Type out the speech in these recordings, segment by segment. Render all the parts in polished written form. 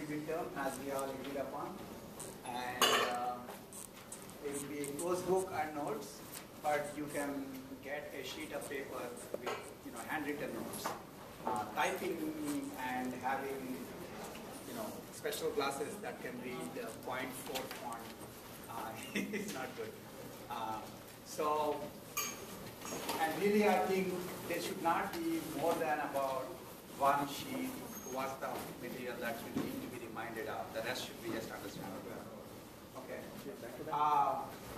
midterm, as we all agreed upon, and it will be a closed book and notes, but you can get a sheet of paper with handwritten notes. Typing and having special glasses that can read 0.4 font is not good. And really I think there should not be more than about one sheet worth of material that you need to be reminded of. The rest should be just understandable. Okay.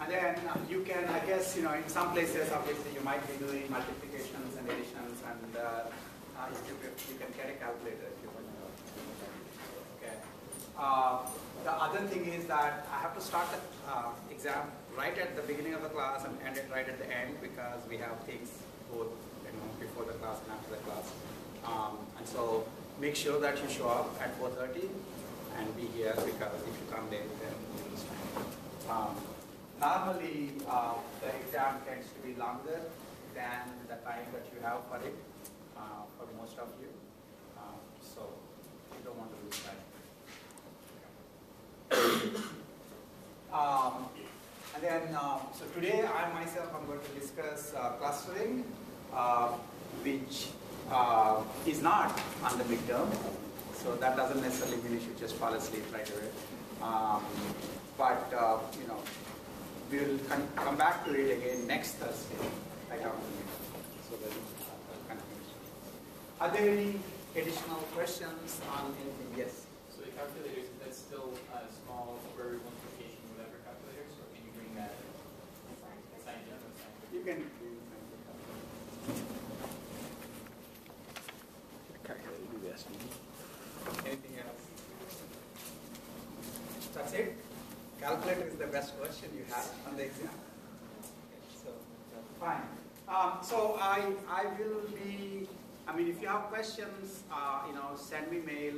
And then you can, I guess, in some places, obviously, you might be doing multiplications and additions, and you can get a calculator if you want to. Okay. The other thing is that I have to start the exam right at the beginning of the class and end it right at the end, because we have things both before the class and after the class. And so make sure that you show up at 4:30 and be here, because if you come late, then you lose time. Normally, the exam tends to be longer than the time that you have for it, for most of you. So you don't want to lose time. And then, so today I myself am going to discuss clustering, which is not on the midterm. So that doesn't necessarily mean you should just fall asleep right away. But we'll come back to it again next Thursday, right after the midterm. So that continuation. Are there any additional questions on anything? Yes. So the calculators, that's still a small for multiplication whatever calculators, or can you bring that? You can. Anything else? That's it? Calculator is the best question you have on the exam. Okay, so, fine. So I will be, if you have questions, send me mail,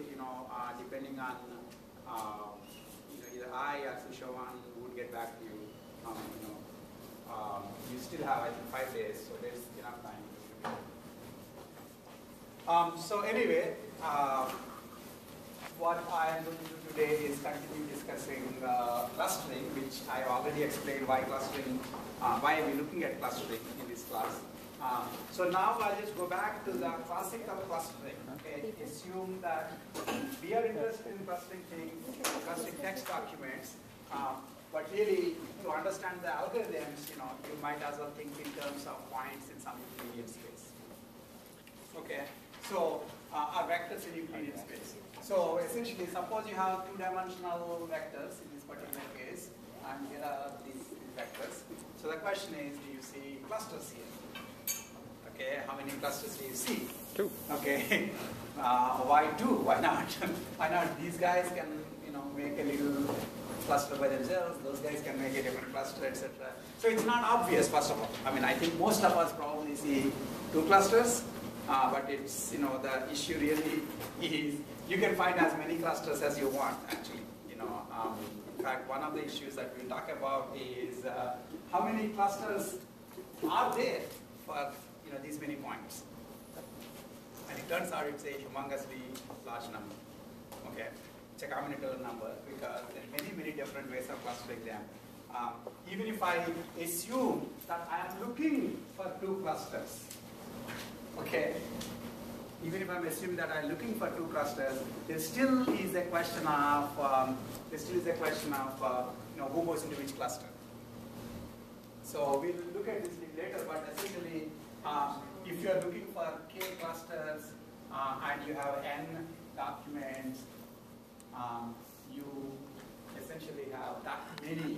depending on, either I or Sushavan would get back to you. You still have, I think, 5 days, so there's enough time. So anyway, what I am going to do today is continue discussing clustering, which I already explained why clustering, why we're looking at clustering in this class. So now I'll just go back to the classic of clustering. Okay, assume that we are interested in clustering things, clustering text documents, but really to understand the algorithms, you might as well think in terms of points in some Euclidean space. Okay, so our vectors in Euclidean space. So essentially, suppose you have two-dimensional vectors in this particular case, and here are these vectors. So the question is, do you see clusters here? Okay, how many clusters do you see? 2. Okay, why 2? Why not? Why not? These guys can, make a little cluster by themselves. Those guys can make a different cluster, etc. So it's not obvious, first of all. I think most of us probably see 2 clusters. But it's, the issue really is you can find as many clusters as you want, actually. In fact, one of the issues that we'll talk about is how many clusters are there for, these many points. And it turns out it's a humongously large number. Okay, it's a combinatorial number because there are many, many different ways of clustering them. Even if I assume that I am looking for 2 clusters, okay, even if I'm assuming that I'm looking for 2 clusters, there still is a question of who goes into which cluster. So we'll look at this later, but essentially, if you are looking for k clusters and you have n documents, you essentially have that many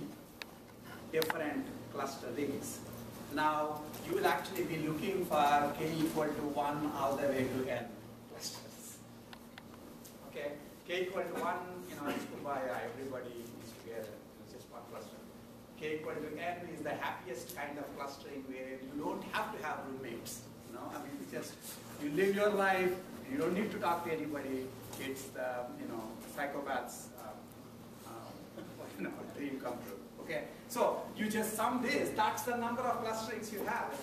different cluster rings. Now, you will actually be looking for k equal to 1 all the way to n clusters. Okay, k equal to 1, it's kumbaya, everybody is together, it's just one cluster. K equal to n is the happiest kind of clustering where you don't have to have roommates. You live your life, you don't need to talk to anybody. It's the, psychopaths, dream come true. Okay, so you just sum this. That's the number of clusterings you have.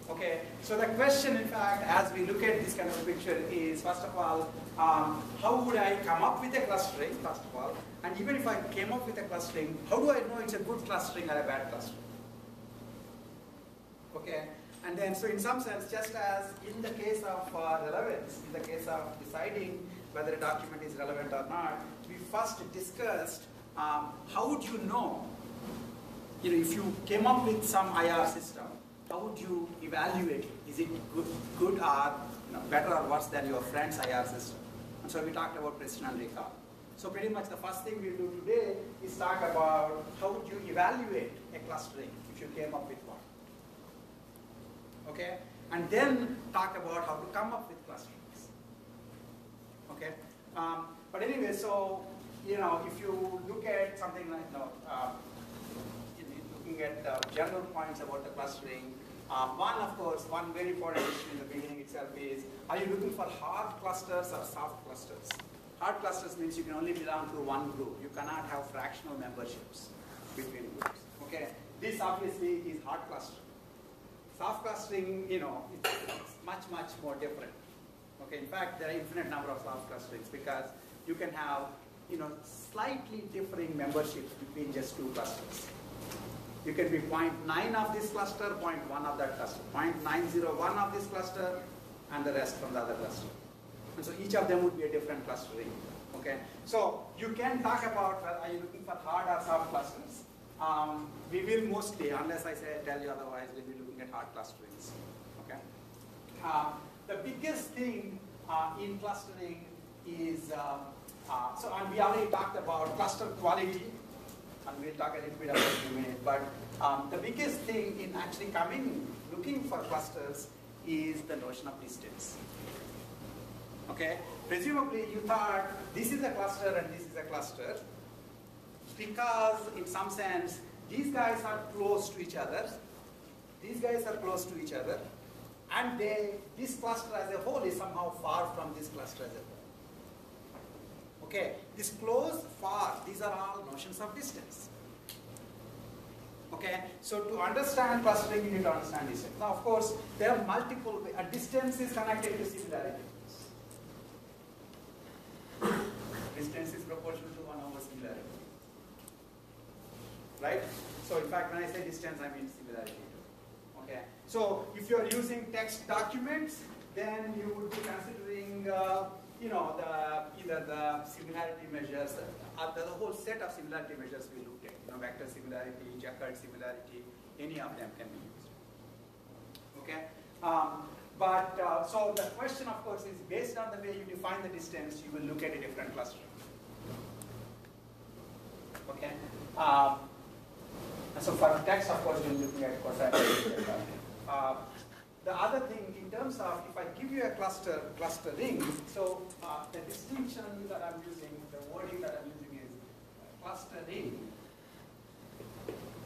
Okay, so the question, in fact, as we look at this kind of picture is, first of all, how would I come up with a clustering, first of all, and even if I came up with a clustering, how do I know it's a good clustering or a bad clustering? Okay, and then, so in some sense, just as in the case of relevance, in the case of deciding whether a document is relevant or not, we first discussed how would you know, if you came up with some IR system, how would you evaluate it? Is it good or better or worse than your friend's IR system? And so we talked about precision and recall. So pretty much the first thing we'll do today is talk about how would you evaluate a clustering if you came up with one. Okay? And then talk about how to come up with clusterings. Okay? But anyway, so if you look at something like looking at the general points about the clustering, one, of course, one very important issue in the beginning itself is, are you looking for hard clusters or soft clusters? Hard clusters means you can only belong to one group. You cannot have fractional memberships between groups. Okay, this obviously is hard clustering. Soft clustering, it's much, much more different. Okay, in fact, there are infinite number of soft clusterings because you can have, slightly differing memberships between just two clusters. You can be 0.9 of this cluster, 0.1 of that cluster, 0.901 of this cluster, and the rest from the other cluster. And so each of them would be a different clustering. Okay, so you can talk about, well, are you looking for hard or soft clusters? We will mostly, unless I tell you otherwise, we'll be looking at hard clusterings. Okay. The biggest thing in clustering is, and we already talked about cluster quality, and we'll talk a little bit about it in a minute, but the biggest thing in actually looking for clusters is the notion of distance. Okay? Presumably you thought this is a cluster and this is a cluster because in some sense these guys are close to each other, these guys are close to each other, and this cluster as a whole is somehow far from this cluster as a whole. Okay, this close, far, these are all notions of distance. Okay, so to understand clustering, you need to understand distance. Now, of course, there are multiple ways. A distance is connected to similarity. Distance is proportional to 1 over similarity. Right? So, in fact, when I say distance, I mean similarity. Okay, so if you are using text documents, then you would be considering either the similarity measures, the whole set of similarity measures we looked at. Vector similarity, checkered similarity, any of them can be used. Okay, so the question, of course, is based on the way you define the distance, you will look at a different cluster. Okay, so for text, of course, we're looking at cosine. The other thing, in terms of, if I give you a clustering, so the distinction that I'm using, the wording that I'm using is clustering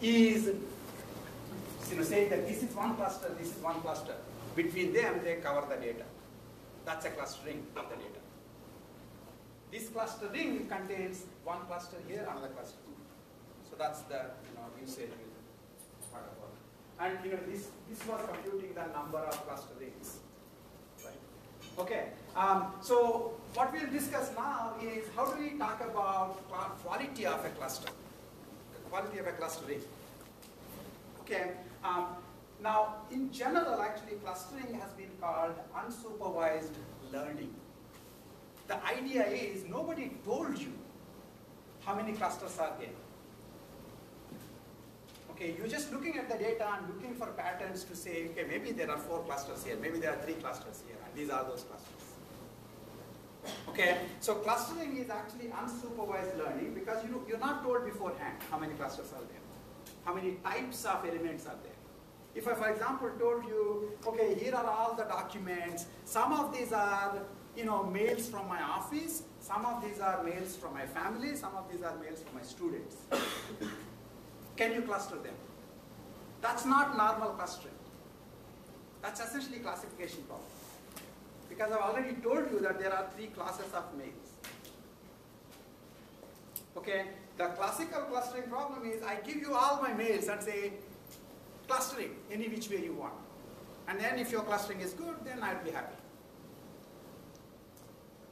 is, saying that this is one cluster, this is one cluster. Between them, they cover the data. That's a clustering of the data. This clustering contains one cluster here, another cluster here. So that's the usage part of it. And this was computing the number of clusterings. Right? Okay. So what we'll discuss now is how do we talk about quality of a cluster, the quality of a clustering. Okay. Now, in general, actually, clustering has been called unsupervised learning. The idea is nobody told you how many clusters are there. Okay, you're just looking at the data and looking for patterns to say, okay, maybe there are 4 clusters here, maybe there are 3 clusters here, and these are those clusters. Okay, so clustering is actually unsupervised learning because you're not told beforehand how many clusters are there, how many types of elements are there. If I, for example, told you, okay, here are all the documents, some of these are mails from my office, some of these are mails from my family, some of these are mails from my students. Can you cluster them? That's not normal clustering. That's essentially classification problem. Because I've already told you that there are 3 classes of mails. Okay, the classical clustering problem is I give you all my mails and say, clustering any which way you want. And then if your clustering is good, then I'd be happy.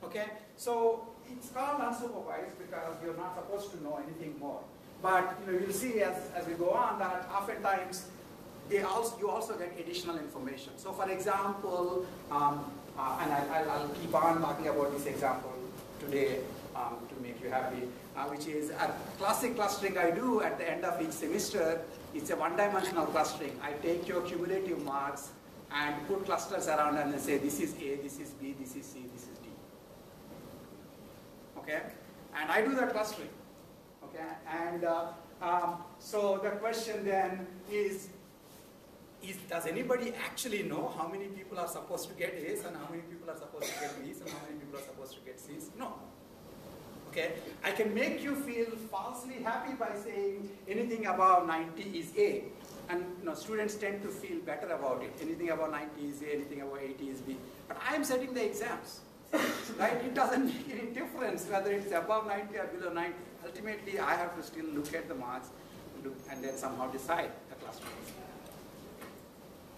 Okay, so it's called unsupervised because you're not supposed to know anything more. But you'll see as we go on that oftentimes you also get additional information. So for example, and I'll keep on talking about this example today to make you happy, which is a classic clustering I do at the end of each semester. It's a one-dimensional clustering. I take your cumulative marks and put clusters around and then say this is A, this is B, this is C, this is D. Okay, and I do that clustering. Okay, and so the question then is does anybody actually know how many people are supposed to get A's and how many people are supposed to get B's and how many people are supposed to get C's? No. Okay, I can make you feel falsely happy by saying anything above 90 is A, and students tend to feel better about it. Anything above 90 is A, anything above 80 is B. But I am setting the exams, right? It doesn't make any difference whether it's above 90 or below 90. Ultimately, I have to still look at the marks and then somehow decide the clustering.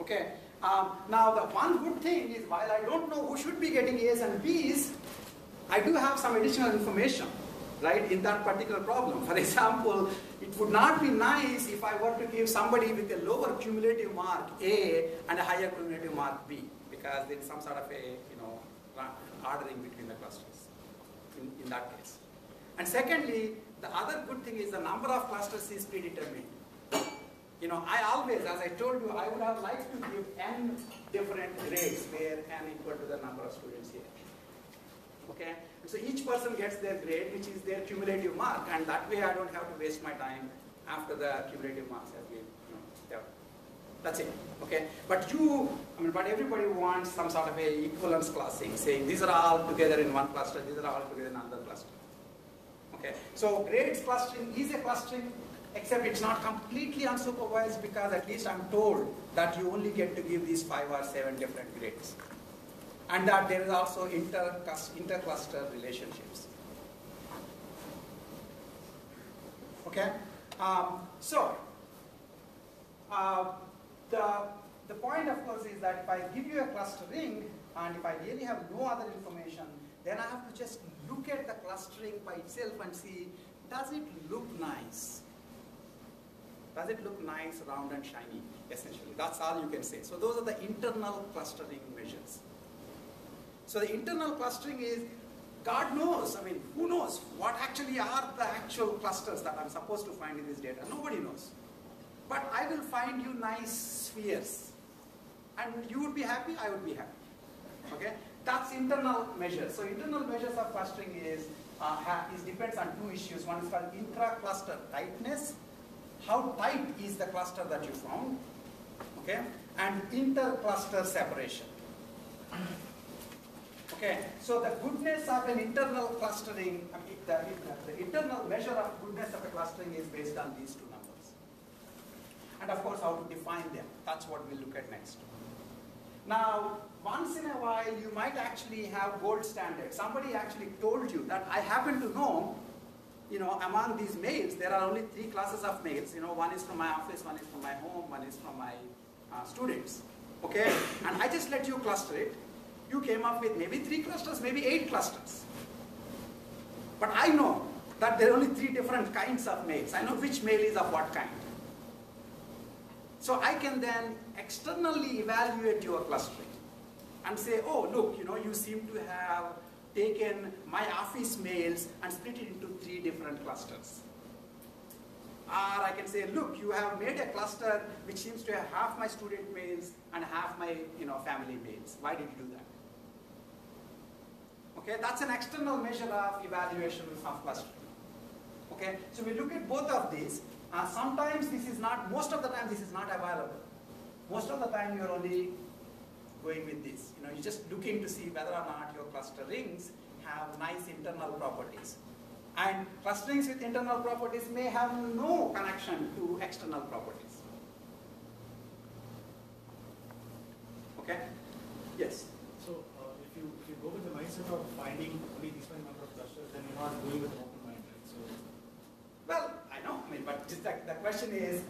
Okay. Now the one good thing is while I don't know who should be getting A's and B's, I do have some additional information, right, in that particular problem. For example, it would not be nice if I were to give somebody with a lower cumulative mark A and a higher cumulative mark B, because there is some sort of a ordering between the clusters in that case. And secondly, the other good thing is the number of clusters is predetermined. I always, as I told you, I would have liked to give n different grades where n equal to the number of students here. Okay, so each person gets their grade, which is their cumulative mark, and that way I don't have to waste my time after the cumulative marks have been, that's it. Okay, but but everybody wants some sort of a equivalence classing, saying these are all together in one cluster, these are all together in another cluster. Okay, so grades clustering is a clustering, except it's not completely unsupervised because at least I'm told that you only get to give these 5 or 7 different grades. And that there is also inter-cluster relationships. Okay? The point, of course, is that if I give you a clustering, and if I really have no other information, then I have to just look at the clustering by itself and see, does it look nice? Does it look nice, round and shiny, essentially? That's all you can say. So those are the internal clustering measures. So the internal clustering is, God knows, who knows what actually are the actual clusters that I'm supposed to find in this data? Nobody knows. But I will find you nice spheres. And you would be happy, I would be happy. Okay? That's internal measures. So internal measures of clustering depends on 2 issues. One is called intra-cluster tightness. How tight is the cluster that you found? Okay? And inter-cluster separation. Okay, so the goodness of an internal clustering, the internal measure of goodness of a clustering is based on these 2 numbers. And of course, how to define them. That's what we'll look at next. Now, once in a while, you might actually have gold standard. Somebody actually told you that I happen to know, among these mails, there are only 3 classes of mails. One is from my office, one is from my home, one is from my students. Okay, and I just let you cluster it. You came up with maybe 3 clusters, maybe 8 clusters. But I know that there are only 3 different kinds of mails. I know which mail is of what kind. So I can then externally evaluate your clustering and say, oh, look, you seem to have taken my office mails and split it into 3 different clusters. Or I can say, look, you have made a cluster which seems to have half my student mails and half my family mails. Why did you do that? Okay, that's an external measure of evaluation of clustering. Okay, so we look at both of these. Sometimes this is not, most of the time this is not available. Most of the time you're only going with this. You're just looking to see whether or not your clusterings have nice internal properties. And clusterings with internal properties may have no connection to external properties. Okay? Yes? So if you go with the mindset of finding only this many number of clusters, then you're not going with open mind, right? So well, I know, but just the question is,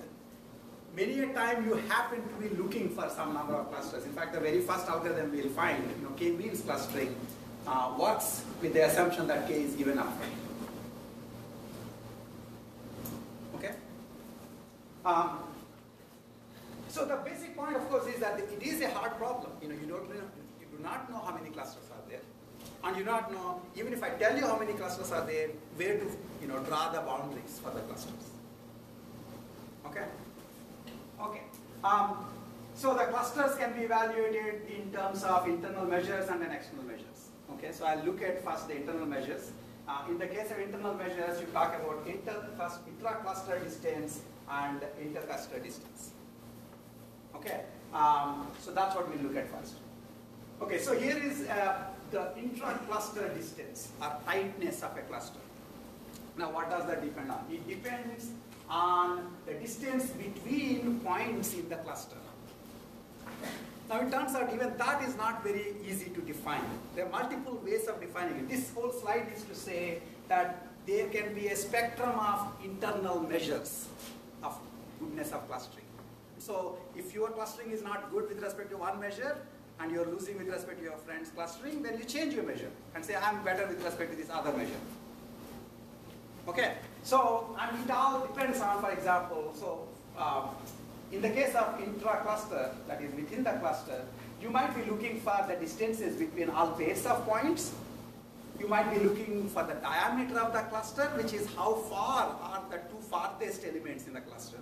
many a time you happen to be looking for some number of clusters. In fact, the very first algorithm we'll find, k-means clustering, works with the assumption that k is even up. Okay? So the basic point, of course, is that it is a hard problem. You do not know how many clusters are there, and you do not know, even if I tell you how many clusters are there, where to draw the boundaries for the clusters. Okay. Okay. So the clusters can be evaluated in terms of internal measures and then external measures. Okay. So I'll look at first the internal measures. In the case of internal measures, you talk about intra-cluster distance and inter-cluster distance. Okay. So that's what we'll look at first. Okay. So here is the intra-cluster distance or tightness of a cluster. Now, what does that depend on? It depends on the distance between points in the cluster. Now, it turns out even that is not very easy to define. There are multiple ways of defining it. This whole slide is to say that there can be a spectrum of internal measures of goodness of clustering. So, if your clustering is not good with respect to one measure, and you're losing with respect to your friend's clustering, then you change your measure and say, I'm better with respect to this other measure. Okay, so, and it all depends on, for example, so in the case of intra-cluster, that is within the cluster, you might be looking for the distances between all pairs of points. You might be looking for the diameter of the cluster, which is how far are the two farthest elements in the cluster.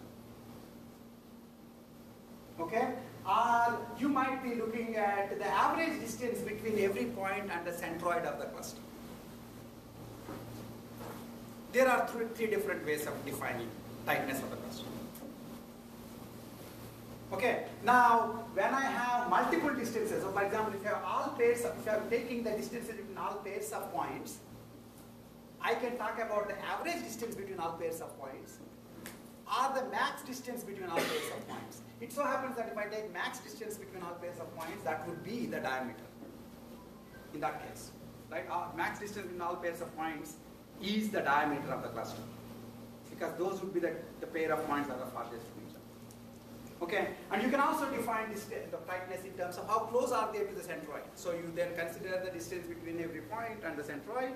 Okay, or you might be looking at the average distance between every point and the centroid of the cluster. There are three different ways of defining tightness of the cluster. Okay, now when I have multiple distances, so for example, if you have all pairs, if you are taking the distances between all pairs of points, I can talk about the average distance between all pairs of points, or the max distance between all pairs of points. It so happens that if I take max distance between all pairs of points, that would be the diameter in that case, right? Max distance between all pairs of points is the diameter of the cluster, because those would be the pair of points that are farthest from each other. Okay, and you can also define the tightness in terms of how close are they to the centroid. So you then consider the distance between every point and the centroid.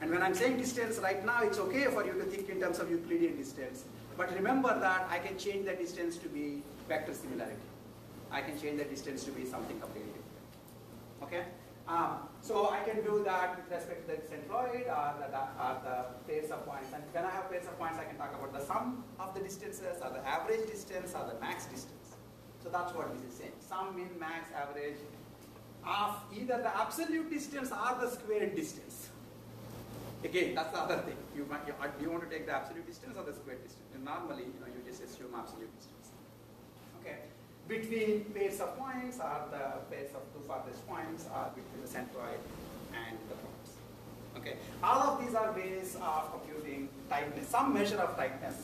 And when I'm saying distance right now, it's okay for you to think in terms of Euclidean distance. But remember that I can change the distance to be vector similarity. I can change the distance to be something completely different. Okay? So I can do that with respect to the centroid or the pairs of points. And when I have pairs of points, I can talk about the sum of the distances, or the average distance, or the max distance. So that's what this is saying. Sum, min, max, average of either the absolute distance or the squared distance. Again, that's the other thing. Do you want to take the absolute distance or the squared distance? And normally, you just assume absolute distance. Okay. Between pairs of points, or the pairs of two farthest points, or between the centroid and the points. Okay. All of these are ways of computing tightness, some measure of tightness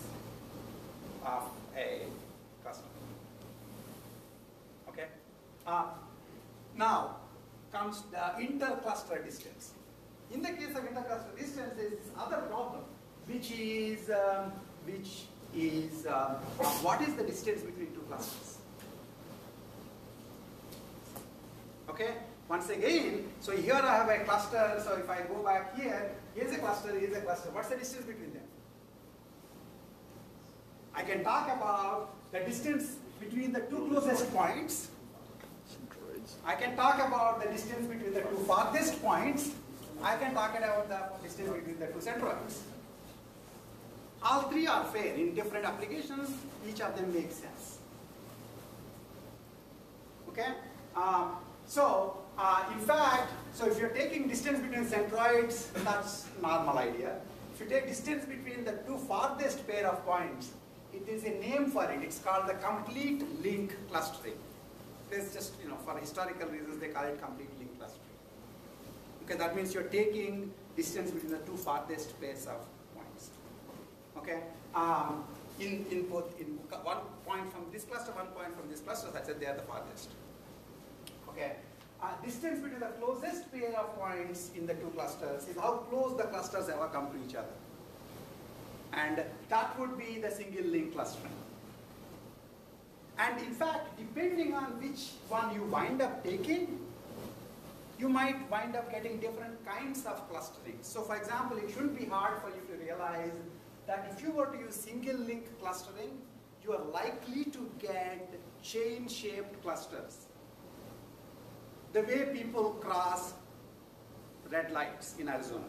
of a cluster. Okay. Now comes the intercluster distance. In the case of intercluster distance, there is this other problem, which is what is the distance between two clusters? Okay. Once again, so here I have a cluster. So if I go back here, here's a cluster, here's a cluster. What's the distance between them? I can talk about the distance between the two closest points. I can talk about the distance between the two farthest points. I can talk about the distance between the two centroids. All three are fair. In different applications, each of them makes sense. Okay? In fact, so if you're taking distance between centroids, that's normal idea. If you take distance between the two farthest pair of points, it is a name for it. It's called the complete link clustering. There's just, for historical reasons, they call it complete link clustering. Okay, that means you're taking distance between the two farthest pairs of points. Okay, in one point from this cluster, one point from this cluster, I said they are the farthest. Okay, distance between the closest pair of points in the two clusters is how close the clusters ever come to each other, and that would be the single link clustering. And in fact, depending on which one you wind up taking, you might wind up getting different kinds of clustering. So for example, it shouldn't be hard for you to realize that if you were to use single link clustering, you are likely to get chain-shaped clusters. The way people cross red lights in Arizona.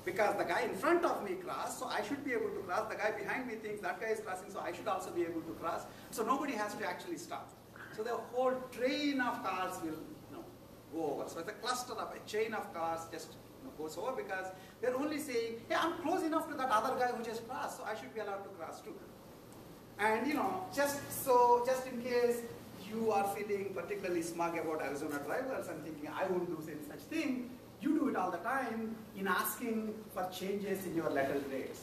Because the guy in front of me crossed, so I should be able to cross. The guy behind me thinks that guy is crossing, so I should also be able to cross. So nobody has to actually stop. So the whole train of cars will go over. So it's a cluster of a chain of cars just goes over because they're only saying, hey, I'm close enough to that other guy who just crossed, so I should be allowed to cross too. And just in case you are feeling particularly smug about Arizona drivers and thinking, I won't do any such thing, you do it all the time in asking for changes in your letter grades.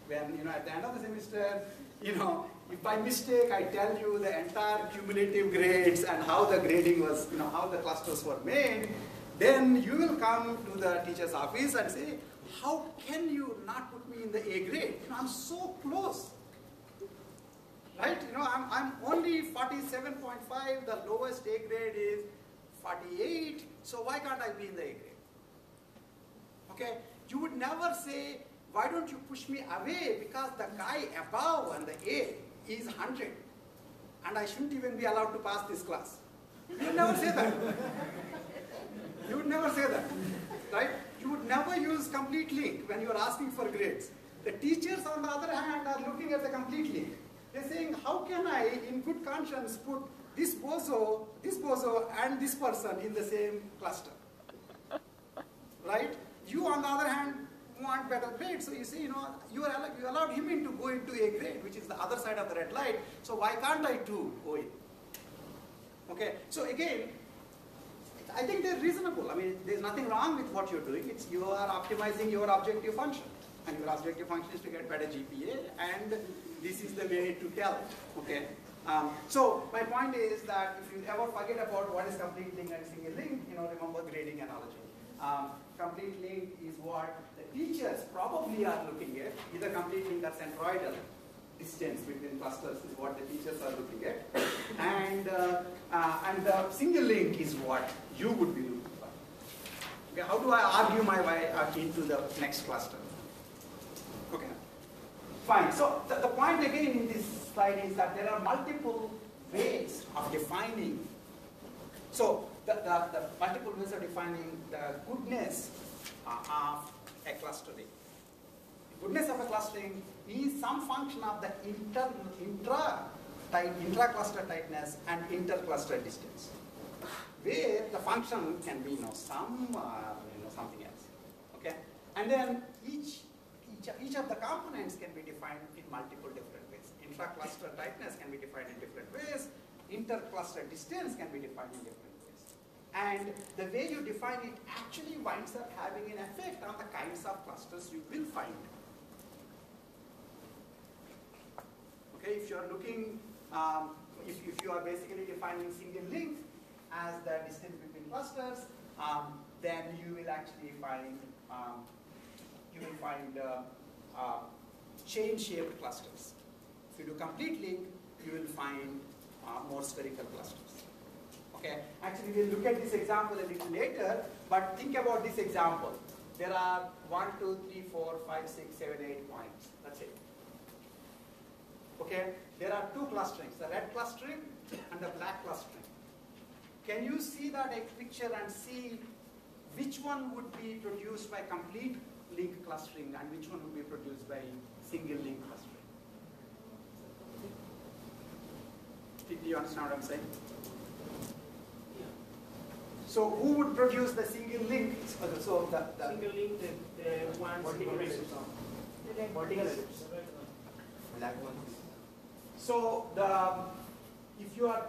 When, at the end of the semester, if by mistake I tell you the entire cumulative grades and how the grading was, how the clusters were made, then you will come to the teacher's office and say, how can you not put me in the A grade? I'm so close. Right? I'm only 47.5, the lowest A grade is 48, so why can't I be in the A grade? Okay? You would never say, why don't you push me away because the guy above on the A is 100 and I shouldn't even be allowed to pass this class. You would never say that. You would never say that, right? You would never use complete link when you are asking for grades. The teachers, on the other hand, are looking at the complete link. They're saying, how can I, in good conscience, put this bozo, and this person in the same cluster, right? You, on the other hand, want better grades, so you say, you allowed him to go into A grade, which is the other side of the red light, so why can't I too go in? Okay, so again, I think they're reasonable. I mean, there's nothing wrong with what you're doing. It's you are optimizing your objective function, and your objective function is to get better GPA, and this is the way to tell it, okay? So my point is that if you ever forget about what is complete link and single link, remember grading analogy. Complete link is what the teachers probably are looking at. Either complete link or centroidal distance between clusters is what the teachers are looking at, and the single link is what you would be looking for. Okay, how do I argue my way into the next cluster? Okay, fine. So the point again in this slide is that there are multiple ways of defining. So the multiple ways of defining the goodness of a clustering. The goodness of a clustering is some function of the intra-cluster tightness and inter-cluster distance, where the function can be something else. Okay, and then each of the components can be defined in multiple different ways. Intra-cluster tightness can be defined in different ways. Inter-cluster distance can be defined in different ways. And the way you define it actually winds up having an effect on the kinds of clusters you will find. Okay, if you are looking, if you are basically defining single link as the distance between clusters, then you will actually find chain-shaped clusters. If you do complete link, you will find more spherical clusters. Okay, actually we'll look at this example a little later, but think about this example. There are 1, 2, 3, 4, 5, 6, 7, 8 points. That's it. Okay, there are two clusterings, the red clustering and the black clustering. Can you see that picture and see which one would be produced by complete link clustering and which one would be produced by single link clustering? Do you understand what I'm saying? So who would produce the single link? So the single link, the one vertical ellipse. Vertical ellipse. Black one. So if you're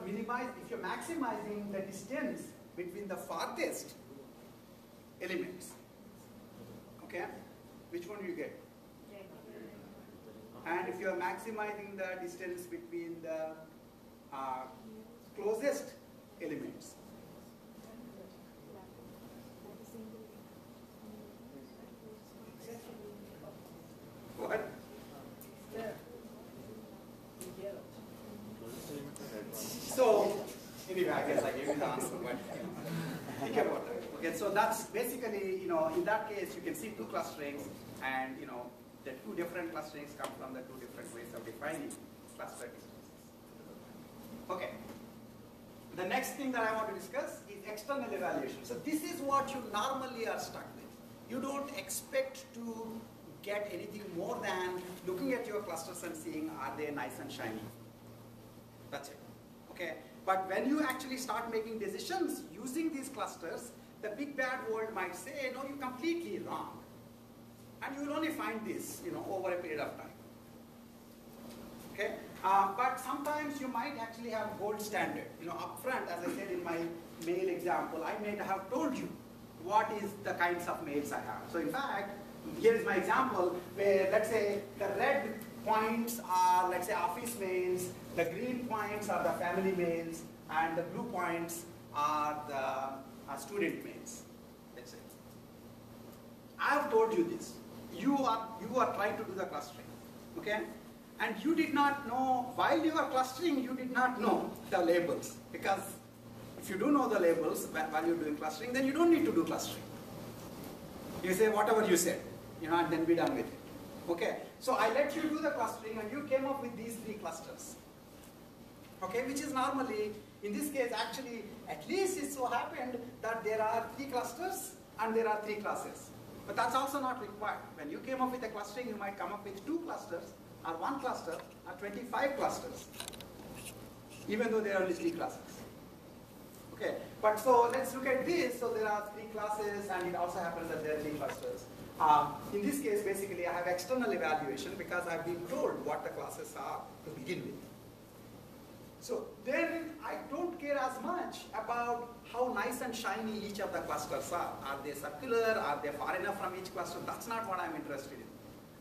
maximizing the distance between the farthest elements, okay, which one do you get? And if you're maximizing the distance between the closest elements, what? me the answer, but think about that. Okay, so that's basically, in that case, you can see two clusterings, and the two different clusterings come from the two different ways of defining cluster distances. Okay. The next thing that I want to discuss is external evaluation. So this is what you normally are stuck with. You don't expect to get anything more than looking at your clusters and seeing, are they nice and shiny? That's it. Okay. But when you actually start making decisions using these clusters, the big bad world might say, no, you're completely wrong. And you will only find this, over a period of time. Okay? But sometimes you might actually have gold standard. Up front, as I said in my mail example, I may have told you what is the kinds of mails I have. So in fact, here is my example where, let's say, the red points are, let's say, office mails, the green points are the family mails, and the blue points are the student mails, let's say. I have told you this. You are trying to do the clustering, okay? And you did not know, while you are clustering, you did not know the labels. Because if you do know the labels while you're doing clustering, then you don't need to do clustering. You say whatever you said, and then be done with it. Okay, so I let you do the clustering and you came up with these three clusters. Okay, which is normally, in this case actually, at least it so happened that there are three clusters and there are three classes. But that's also not required. When you came up with a clustering, you might come up with two clusters, or one cluster, or 25 clusters, even though there are only three classes. Okay, but so let's look at this. So there are three classes, and it also happens that there are three clusters. In this case, basically, I have external evaluation because I've been told what the classes are to begin with. So then I don't care as much about how nice and shiny each of the clusters are. Are they circular? Are they far enough from each cluster? That's not what I'm interested in.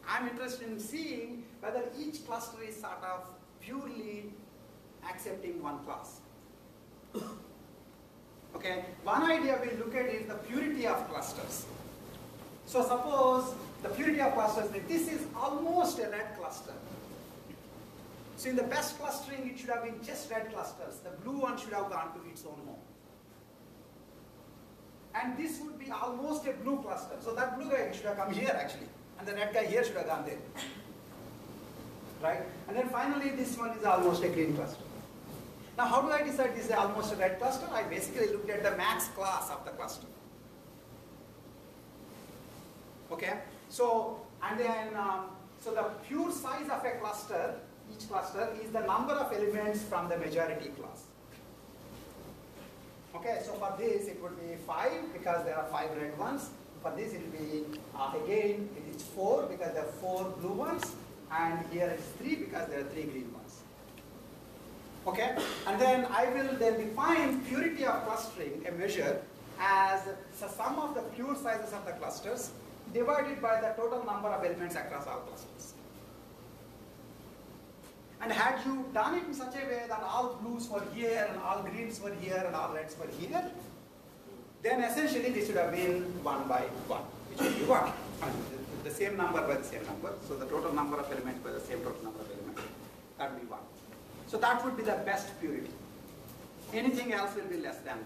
I'm interested in seeing whether each cluster is sort of purely accepting one class. Okay, one idea we look at is the purity of clusters. So suppose the purity of clusters, this is almost a red cluster. So in the best clustering, it should have been just red clusters. The blue one should have gone to its own home. And this would be almost a blue cluster. So that blue guy should have come here actually. And the red guy here should have gone there. Right? And then finally, this one is almost a green cluster. Now how do I decide this is almost a red cluster? I basically looked at the max class of the cluster. Okay? So, and then, so the pure size of a cluster, each cluster, is the number of elements from the majority class. Okay, so for this it would be 5 because there are 5 red ones. For this it will be, again, it is 4 because there are 4 blue ones. And here it's 3 because there are 3 green ones. Okay, and then I will then define purity of clustering, a measure, as the sum of the pure sizes of the clusters divided by the total number of elements across all clusters. And had you done it in such a way that all blues were here and all greens were here and all reds were here, then essentially this should have been 1 by 1, which would be 1. The same number by the same number, so the total number of elements by the same total number of elements, that would be 1. So that would be the best purity. Anything else will be less than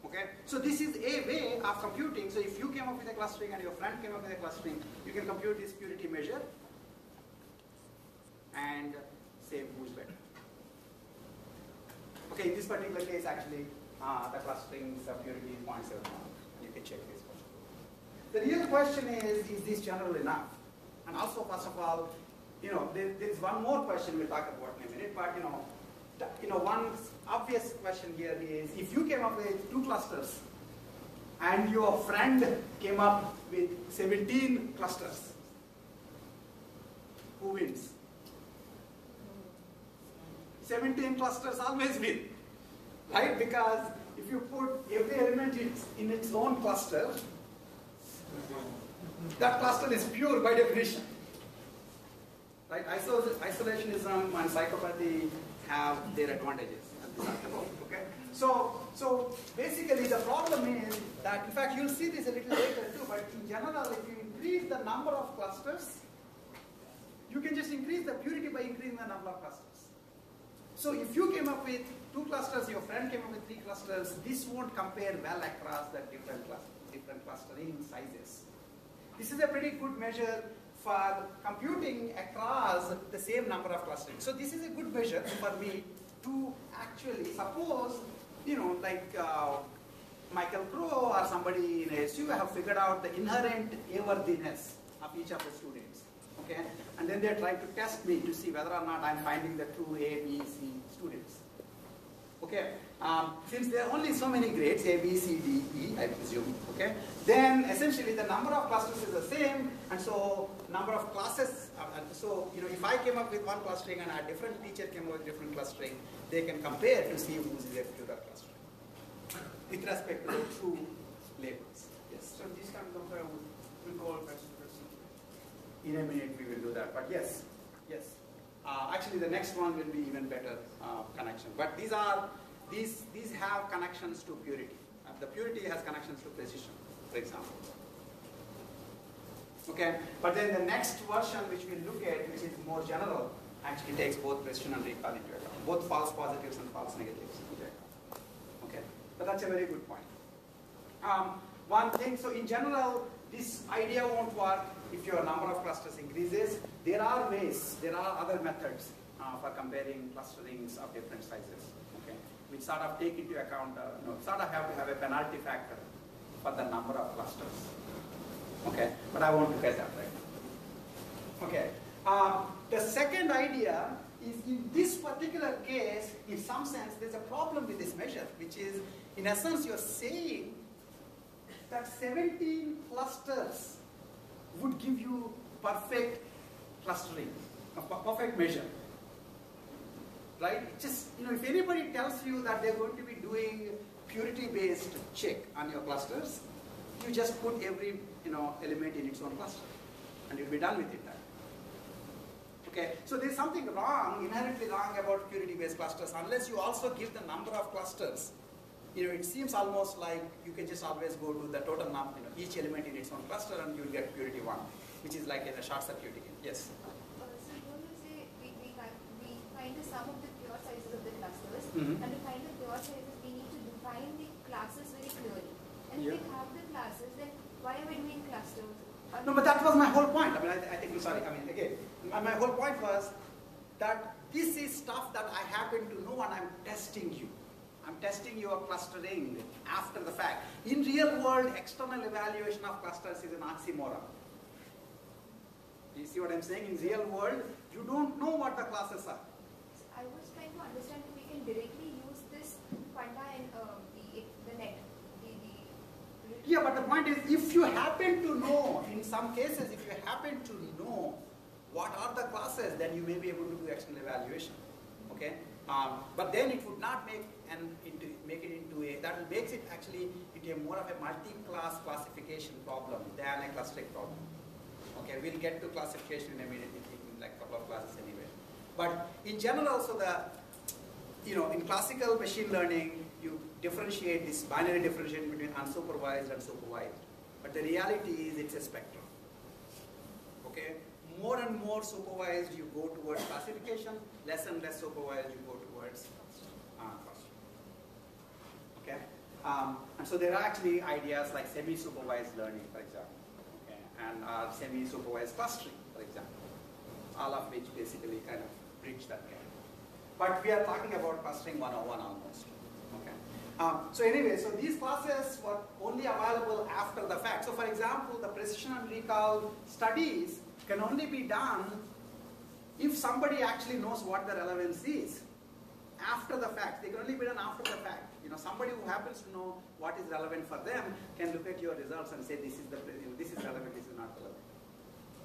1. Okay? So this is a way of computing. So if you came up with a clustering and your friend came up with a clustering, you can compute this purity measure and say who's better. Okay, in this particular case actually, the clustering's purity is 0.71. You can check this one. The real question is this general enough? And also, first of all, there is one more question we'll talk about in a minute, but one obvious question here is, if you came up with 2 clusters and your friend came up with 17 clusters, who wins? 17 clusters always win, right? Because if you put every element in its own cluster, that cluster is pure by definition. Right? Isolationism and psychopathy have their advantages. Okay? So basically the problem is that, in fact, you'll see this a little later too, but in general, if you increase the number of clusters, you can just increase the purity by increasing the number of clusters. So if you came up with 2 clusters, your friend came up with 3 clusters, this won't compare well across the different clustering sizes. This is a pretty good measure for computing across the same number of clusterings. So this is a good measure for me to actually suppose, like Michael Crow or somebody in ASU have figured out the inherent airworthiness of each of the students. Okay? And then they're trying to test me to see whether or not I'm finding the true A, B, C students. Okay? Since there are only so many grades, A, B, C, D, E, I presume, okay? Then essentially the number of clusters is the same, and so number of classes, if I came up with one clustering and a different teacher came up with different clustering, they can compare to see who's the fewer clustering with respect to the true labels. Yes? So this can compare with recall person. In a minute we will do that, but yes. Actually the next one will be even better connection. But these have connections to purity. The purity has connections to precision, for example. Okay, but then the next version which we'll look at, which is more general, actually takes both precision and recall into account, both false positives and false negatives into account. Okay, but that's a very good point. One thing, so in general, this idea won't work if your number of clusters increases. There are ways, there are other methods for comparing clusterings of different sizes, okay, which sort of take into account, sort of have to have a penalty factor for the number of clusters. Okay, but I won't look at that right now. Okay, the second idea is in this particular case, in some sense, there's a problem with this measure, which is, in essence, you're saying that 17 clusters would give you perfect clustering, a perfect measure. Right? Just, if anybody tells you that they're going to be doing purity-based check on your clusters, you just put every, element in its own cluster, and you'll be done with it then. Okay? So there's something wrong, inherently wrong about purity-based clusters, unless you also give the number of clusters. It seems almost like you can just always go to the total number, each element in its own cluster, and you'll get purity 1, which is like a short circuiting. Yes? So don't you say we find the sum of the pure sizes of the clusters, Mm-hmm. and to find the pure sizes, we need to define the classes very clearly. And if we have the classes, then why are we doing clusters? No, but that was my whole point. I think, sorry, again, my whole point was that this is stuff that I happen to know and I'm testing you. I'm testing your clustering after the fact. In real world, external evaluation of clusters is an oxymoron. You see what I'm saying? In real world, you don't know what the classes are. I was trying to understand if we can directly use this quanta in the net. Yeah, but the point is, if you happen to know, in some cases, if you happen to know what are the classes, then you may be able to do external evaluation. Okay? But then it would not make that makes it actually into a more of a multi-class classification problem than a clustering problem. Okay, we'll get to classification in a minute in like a couple of classes anyway. But in general, so in classical machine learning, you differentiate this binary differentiation between unsupervised and supervised. But the reality is it's a spectrum. Okay, more and more supervised you go towards classification, less and less supervised you go towards clustering. Okay, and so there are actually ideas like semi-supervised learning, for example, okay, and semi-supervised clustering, for example, all of which basically kind of bridge that gap. But we are talking about clustering 101 almost. Okay. So anyway, so these classes were only available after the fact. So for example, the precision and recall studies can only be done if somebody actually knows what the relevance is. After the fact, they can only be done after the fact. Somebody who happens to know what is relevant for them can look at your results and say this is relevant, this is not relevant.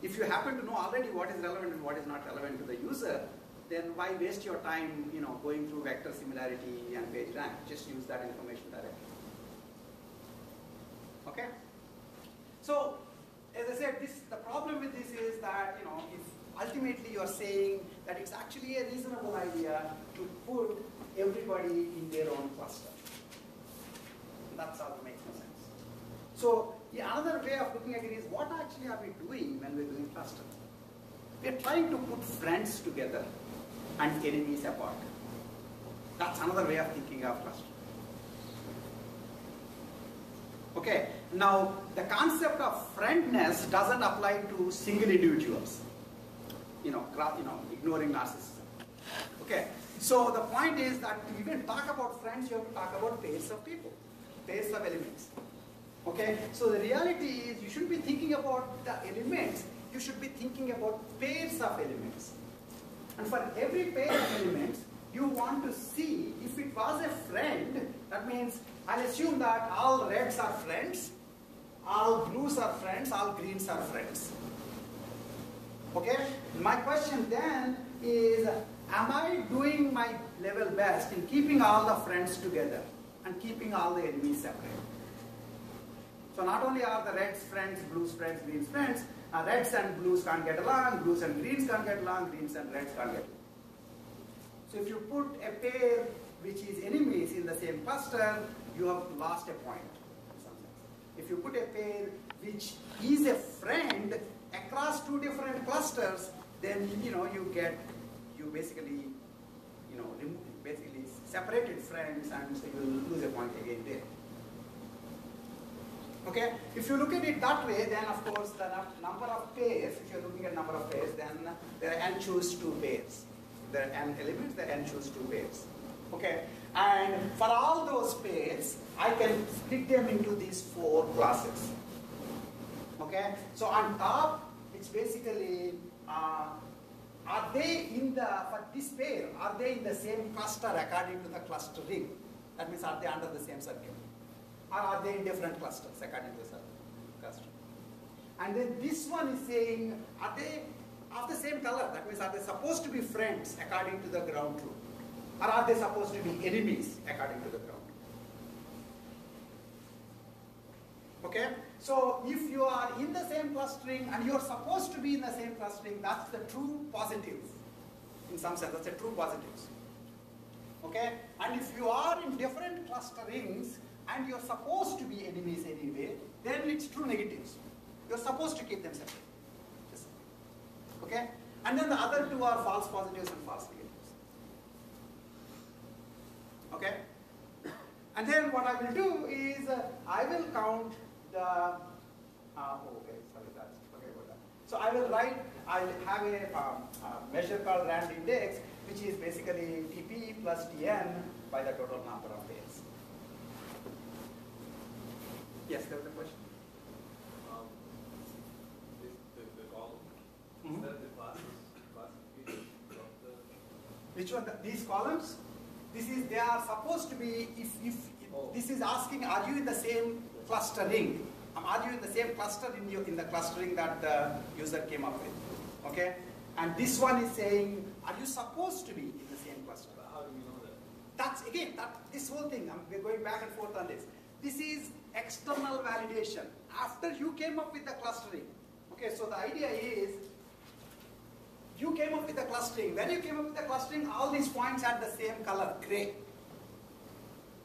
If you happen to know already what is relevant and what is not relevant to the user, then why waste your time, going through vector similarity and page rank? Just use that information directly. Okay? So, as I said, the problem with this is that, if ultimately you're saying that it's actually a reasonable idea to put everybody in their own cluster. That sort of makes no sense. So, another way of looking at it is, what actually are we doing when we're doing clustering? We're trying to put friends together and enemies apart. That's another way of thinking of clustering. Okay, now the concept of friendness doesn't apply to single individuals. Ignoring narcissism. Okay, so the point is that you can talk about friends, you have to talk about pairs of people, pairs of elements. Okay, so the reality is you shouldn't be thinking about the elements, you should be thinking about pairs of elements. And for every pair of elements, you want to see if it was a friend, that means I'll assume that all reds are friends, all blues are friends, all greens are friends. Okay? My question then is, am I doing my level best in keeping all the friends together and keeping all the enemies separate? So not only are the reds friends, blues friends, greens friends, reds and blues can't get along, blues and greens can't get along, greens and reds can't get along. So if you put a pair which is enemies in the same cluster, you have lost a point in some sense. If you put a pair which is a friend across two different clusters, then you basically separated friends, and so you will lose a point again there. Okay, if you look at it that way, then of course the number of pairs, if you're looking at number of pairs, then there are n choose 2 pairs. There are n elements, there are n choose 2 pairs. Okay, and for all those pairs, I can split them into these 4 classes. Okay, so on top, it's basically, are they for this pair, are they in the same cluster according to the clustering? That means, are they under the same circle? Or are they in different clusters according to the cluster? And then this one is saying, are they of the same color? That means, are they supposed to be friends according to the ground rule? Or are they supposed to be enemies according to the ground rule? Okay? So, if you are in the same clustering and you are supposed to be in the same clustering, that's the true positive. In some sense, that's a true positives. Okay? And if you are in different clusterings and you're supposed to be enemies anyway, then it's true negatives. You're supposed to keep them separate. Okay? And then the other 2 are false positives and false negatives. Okay? And then what I will do is, I will count the, So I will I'll have a measure called rand index, which is basically TP plus TN by the total number of pairs. Yes, there was a question. The column, Mm-hmm. is that the classification of the... Which one? These columns? They are supposed to be, this is asking, are you in the same clustering? Are you in the same cluster in the clustering that the user came up with? Okay? And this one is saying, are you supposed to be in the same cluster? How do you know that? That's, again, this whole thing, we're going back and forth on this. This is external validation. After you came up with the clustering. Okay, so the idea is, you came up with the clustering. When you came up with the clustering, all these points had the same color, gray.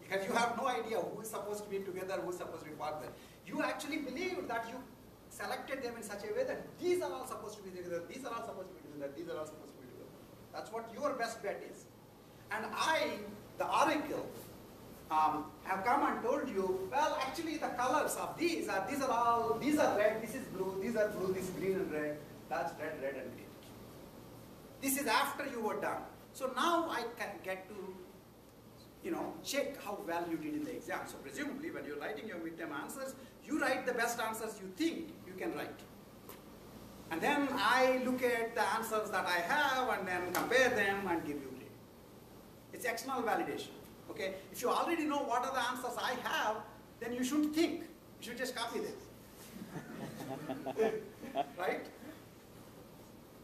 Because you have no idea who is supposed to be together, who is supposed to be partner. You actually believed that you selected them in such a way that these are all supposed to be together, these are all supposed to be together, these are all supposed to be together. That's what your best bet is. And I, the oracle, have come and told you, well, actually the colors of these are red, this is blue, this is green and red, that's red, red and green. This is after you were done. So now I can get to, check how well you did in the exam. So presumably when you're writing your midterm answers, you write the best answers you think you can write. And then I look at the answers that I have and then compare them and give you grade. It's external validation. Okay? If you already know what are the answers I have, then you shouldn't think. You should just copy them. Right?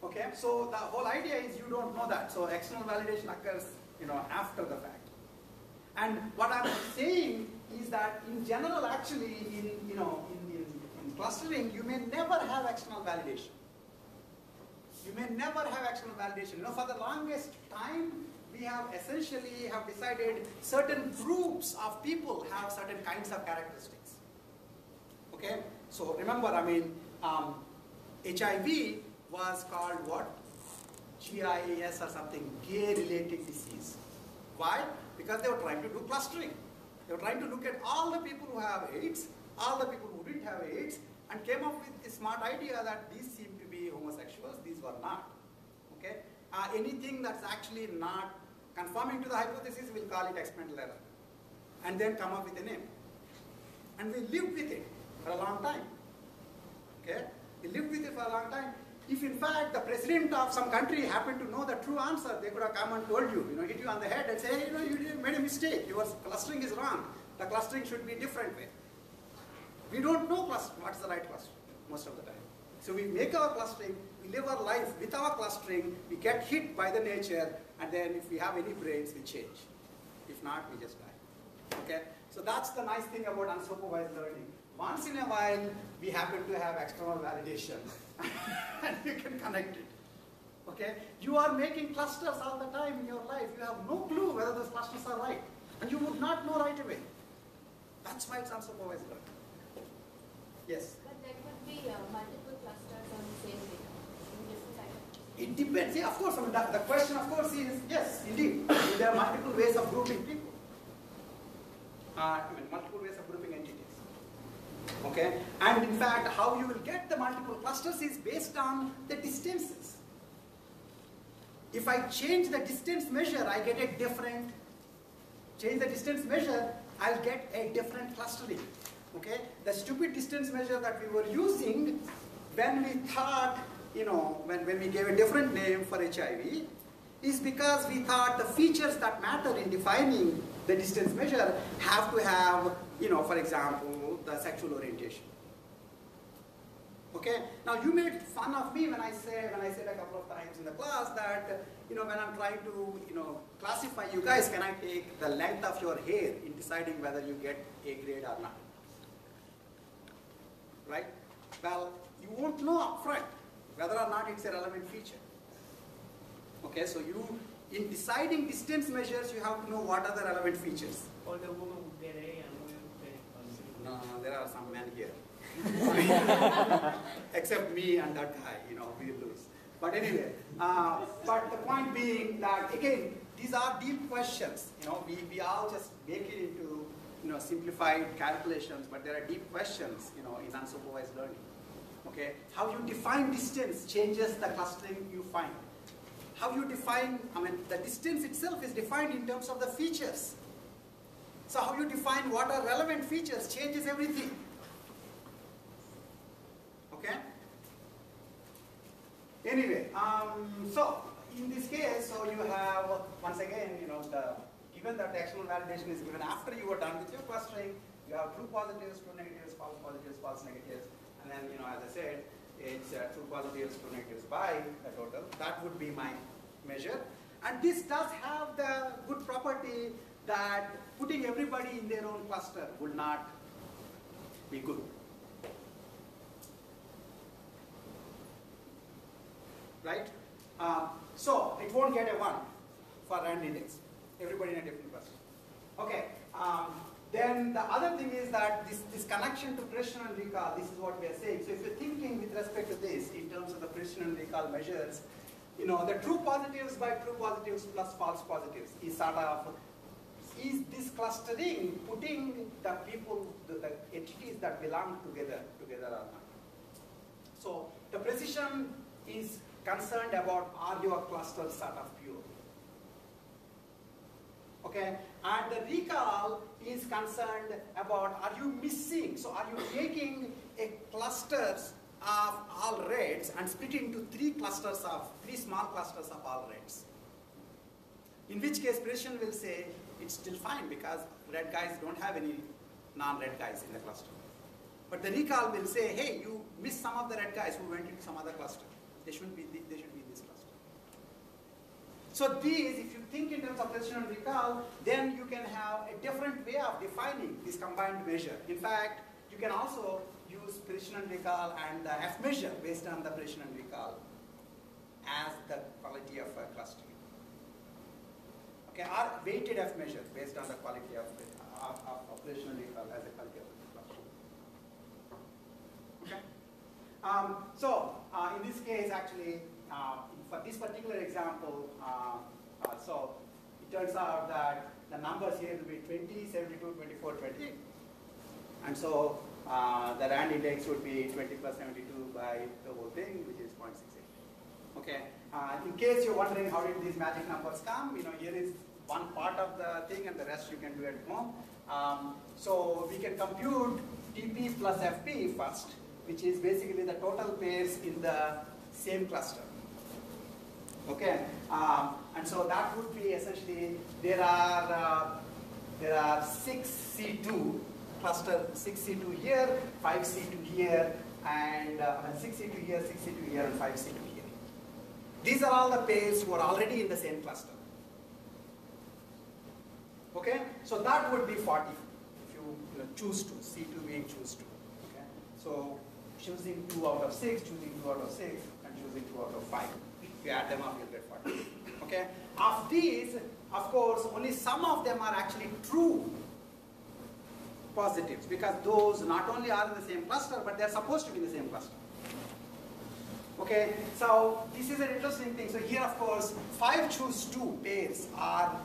Okay? So the whole idea is you don't know that. So external validation occurs, after the fact. And what I'm saying is that in general, actually, in clustering, you may never have external validation. You may never have external validation. For the longest time, we have essentially decided certain groups of people have certain kinds of characteristics. Okay? So remember, HIV was called what? GIS or something, gay-related disease. Why? Because they were trying to do clustering. They were trying to look at all the people who have AIDS, all the people who didn't have AIDS, and came up with a smart idea that these seem to be homosexuals, these were not. Okay? Anything that's actually not conforming to the hypothesis, we'll call it experimental error. And then come up with a name. And we lived with it for a long time. Okay? We lived with it for a long time. If in fact the president of some country happened to know the true answer, they could have come and told you, hit you on the head and say, hey, you made a mistake. Your clustering is wrong. The clustering should be a different way. We don't know what's the right cluster most of the time. So we make our clustering, we live our life with our clustering, we get hit by the nature, and then if we have any brains, we change. If not, we just die. Okay? So that's the nice thing about unsupervised learning. Once in a while, we happen to have external validation, and you can connect it. Okay? You are making clusters all the time in your life. You have no clue whether those clusters are right, and you would not know right away. That's why it's unsupervised learning. Yes? But there could be multiple clusters on the same data in different types. It depends. Yeah, of course. I mean, the question, of course, is yes, indeed. There are multiple ways of grouping people. Multiple ways of grouping entities. Okay? And in fact, how you will get the multiple clusters is based on the distances. If I change the distance measure, I get a different, change the distance measure, I'll get a different clustering. Okay? The stupid distance measure that we were using when we thought, when we gave a different name for HIV, is because we thought the features that matter in defining the distance measure have to have, for example, the sexual orientation. Okay? Now you made fun of me when I said a couple of times in the class that, when I'm trying to, classify you guys, can I take the length of your hair in deciding whether you get A grade or not? Right? Well, you won't know upfront whether or not it's a relevant feature. Okay, so in deciding distance measures, you have to know what are the relevant features. All the women would get A and we would get B. No, there are some men here. Except me and that guy, we lose. But anyway, but the point being that, again, these are deep questions. We all just make it into simplified calculations, but there are deep questions, in unsupervised learning. Okay, how you define distance changes the clustering you find. How you define, the distance itself is defined in terms of the features. So how you define what are relevant features changes everything. Okay? Anyway, so in this case, so you have, once again, given that the external validation is given after you are done with your clustering, you have true positives, true negatives, false negatives, and then, as I said, it's true positives, true negatives by the total. That would be my measure. And this does have the good property that putting everybody in their own cluster would not be good. Right? So it won't get a 1 for rand index. Everybody in a different cluster. Okay. Then the other thing is that this connection to precision and recall, this is what we are saying. So if you're thinking with respect to this in terms of the precision and recall measures, the true positives by true positives plus false positives is sort of, is this clustering putting the people, the entities that belong together or not. So the precision is concerned about, are your clusters sort of pure? Okay, and the recall is concerned about, are you missing? So are you taking a clusters of all reds and split into three small clusters of all reds? In which case precision will say it's still fine because red guys don't have any non-red guys in the cluster. But the recall will say, hey, you missed some of the red guys who went into some other cluster. They should be in this cluster. So these, if you think in terms of precision and recall, then you can have a different way of defining this combined measure. In fact, you can also use precision and recall and the F measure based on the precision and recall as the quality of a clustering. Okay, or weighted F measure based on the quality of precision and recall as the quality of the clustering. Okay. So in this case, actually, for this particular example, so it turns out that the numbers here will be 20, 72, 24, 28. And so the RAND index would be 20 plus 72 by the whole thing, which is 0.68. Okay. In case you're wondering how did these magic numbers come, here is one part of the thing, and the rest you can do at home. So we can compute TP plus FP first, which is basically the total pairs in the same cluster. Okay, and so that would be essentially there are 6 C2 cluster, 6 C2 here, 5 C2 here, and 6 C2 here, 6 C2 here, and 5 C2 here. These are all the pairs who are already in the same cluster. Okay, so that would be 40 if you choose to, C2 being choose to. Okay, so choosing 2 out of 6, choosing 2 out of 6, and choosing 2 out of 5. If you add them up, you'll get 40. Okay, of these, of course, only some of them are actually true positives, because those not only are in the same cluster, but they're supposed to be in the same cluster. Okay, so this is an interesting thing. So here, of course, 5 choose 2 pairs are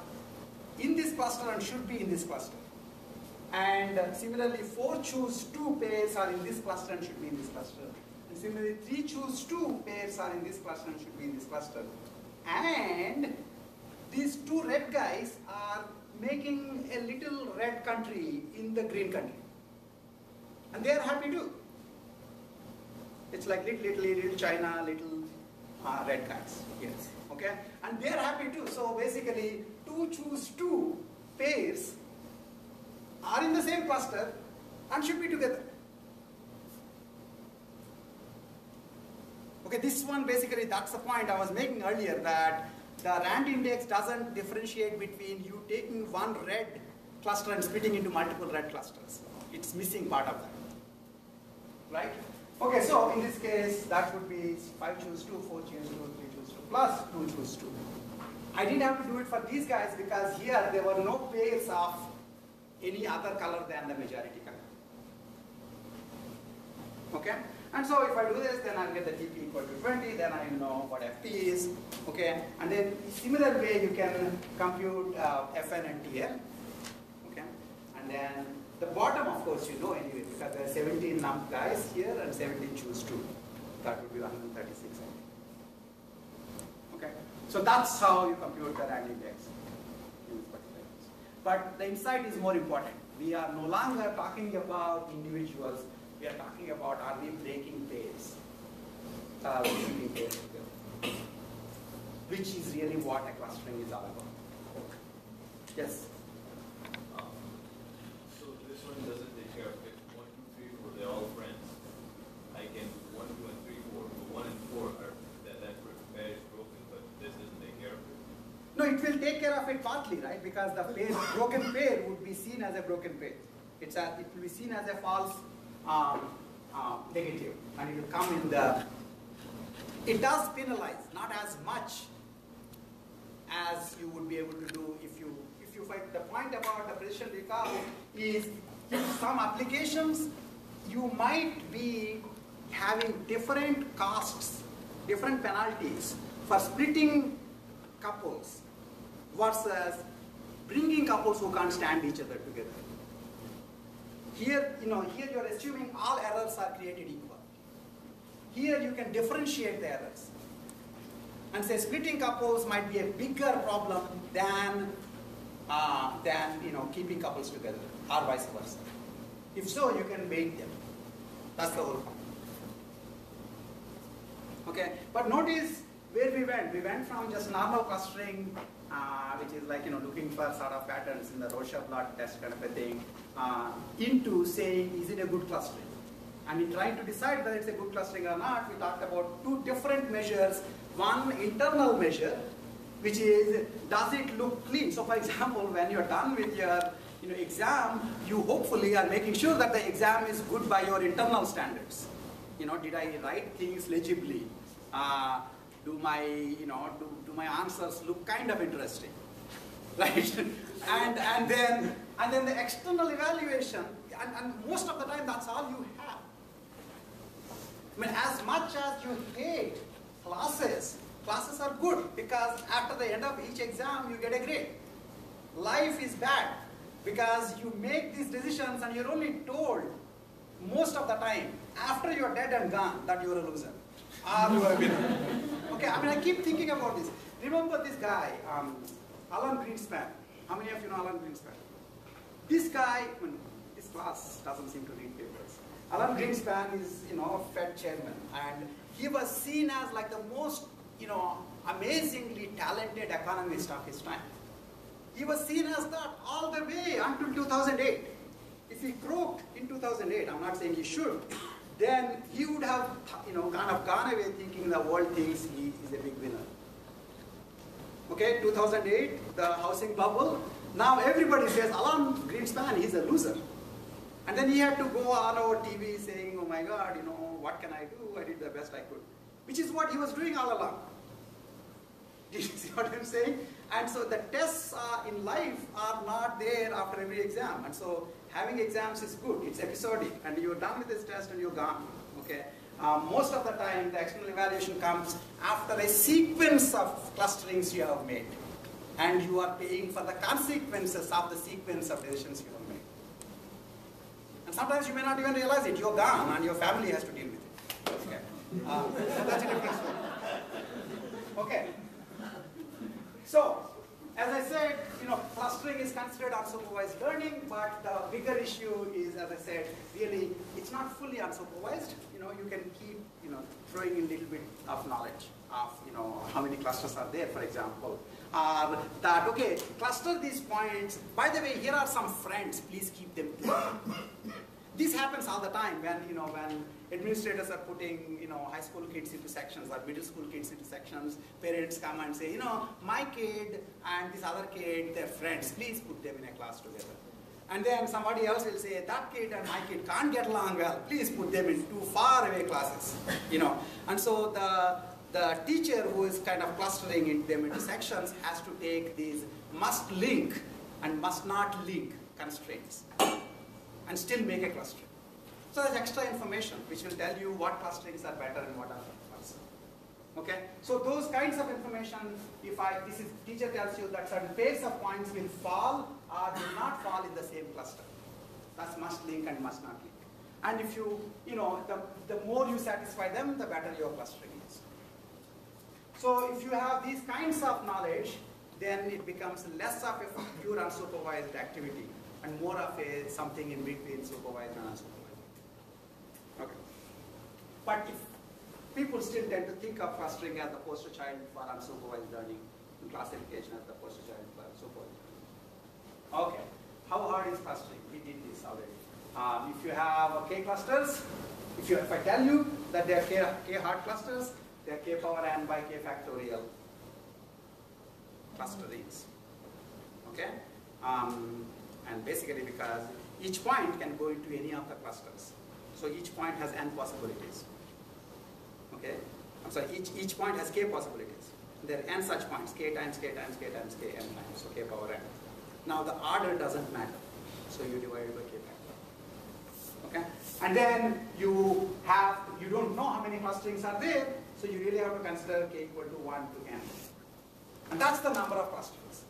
in this cluster and should be in this cluster. And similarly, 4 choose 2 pairs are in this cluster and should be in this cluster. And similarly, 3 choose 2 pairs are in this cluster and should be in this cluster. And these 2 red guys are making a little red country in the green country. And they are happy too. It's like little China, little red guys. Yes. Okay? And they are happy too. So basically, 2 choose 2 pairs are in the same cluster and should be together. Okay, this one basically, that's the point I was making earlier, that the RAND index doesn't differentiate between you taking one red cluster and splitting into multiple red clusters. It's missing part of that. Right? Okay, so in this case, that would be 5 choose 2, 4 choose 2, 3 choose 2, plus 2 choose 2. I didn't have to do it for these guys because here there were no pairs of any other color than the majority color. Okay? And so if I do this, then I'll get the TP equal to 20, then I know what FP is. Okay? And then similar way you can compute FN and TL. Okay? And then the bottom, of course, you know anyway, because there are 17 guys here and 17 choose 2. That would be 136. Okay? So that's how you compute the RAND index in this particular case. But the insight is more important. We are no longer talking about individuals. We are talking about, are we breaking pairs? Keeping pairs together. Which is really what a clustering is all about. Yes? So this one doesn't take care of it. 1, 2, 3, 4, they're all friends. I can 1, 2, and 3, 4. But 1 and 4 are that pair is broken, but this doesn't take care of it. No, it will take care of it partly, right? Because the pair, broken pair would be seen as a broken pair. It will be seen as a false negative, and it will come in the. It does penalize, not as much as you would be able to do if you find the point about the precision recall is in some applications you might be having different costs, different penalties for splitting couples versus bringing couples who can't stand each other together. Here, here you're assuming all errors are created equal. Here you can differentiate the errors and say splitting couples might be a bigger problem than keeping couples together, or vice versa. If so, you can weight them. That's the whole point. Okay, but notice where we went. We went from just normal clustering, which is like looking for sort of patterns in the Rorschach blot test kind of a thing, into saying, is it a good clustering? And in trying to decide whether it's a good clustering or not, we talked about 2 different measures. One internal measure, which is, does it look clean? So for example, when you're done with your exam, you hopefully are making sure that the exam is good by your internal standards. Did I write things legibly? Do my answers look kind of interesting, right? and then the external evaluation, and most of the time that's all you have. I mean, as much as you hate classes are good because after the end of each exam you get a grade. life is bad because you make these decisions and you're only told most of the time after you're dead and gone that you're a loser. Or you're a winner. Okay, I mean, I keep thinking about this. Remember this guy, Alan Greenspan. How many of you know Alan Greenspan? This guy, I mean, this class doesn't seem to read papers. Alan Greenspan is, a Fed chairman, and he was seen as like the most, amazingly talented economist of his time. He was seen as that all the way until 2008. If he croaked in 2008, I'm not saying he should, then he would have, kind of gone away thinking the world thinks he is a big winner. Okay, 2008, the housing bubble. Now everybody says, Alan Greenspan, he's a loser. And then he had to go on our TV saying, oh my God, what can I do? I did the best I could. Which is what he was doing all along. Did you see what I'm saying? And so the tests in life are not there after every exam. And so having exams is good. It's episodic. And you're done with this test and you're gone. Okay? Most of the time, the external evaluation comes after a sequence of clusterings you have made. And you are paying for the consequences of the sequence of decisions you have made. And sometimes you may not even realize it. You're gone and your family has to deal with it. Okay? So that's a different story. Okay. So, as I said, clustering is considered unsupervised learning, but the bigger issue is, as I said, really, it's not fully unsupervised. You can keep, throwing in a little bit of knowledge of, how many clusters are there, for example. Or that, okay, cluster these points. By the way, here are some friends, please keep them clean. This happens all the time when, when administrators are putting, high school kids into sections or middle school kids into sections. Parents come and say, my kid and this other kid, they're friends. Please put them in a class together. And then somebody else will say, that kid and my kid can't get along well. Please put them in two far away classes. And so the teacher who is kind of clustering them into sections has to take these must link and must not link constraints and still make a cluster. So there's extra information which will tell you what clusterings are better and what are worse. Okay? So those kinds of information, if teacher tells you that certain pairs of points will fall or will not fall in the same cluster. That's must link and must not link. And if you, the more you satisfy them, the better your clustering is. So if you have these kinds of knowledge, then it becomes less of a pure unsupervised activity and more of a something in between supervised and unsupervised. Okay. But if people still tend to think of clustering as the poster child for unsupervised learning and classification as the poster child for supervised learning. Okay. How hard is clustering? We did this already. If you have k clusters, if I tell you that they are k hard clusters, they are k power n by k factorial clusterings. Okay? And basically because each point can go into any of the clusters. So each point has n possibilities. Okay? I'm sorry, each point has k possibilities. There are n such points, k times k times k times k n times, so k power n. Now the order doesn't matter. So you divide it by k factor. Okay? And then you don't know how many clusterings are there, so you really have to consider k equal to 1 to n. And that's the number of clusterings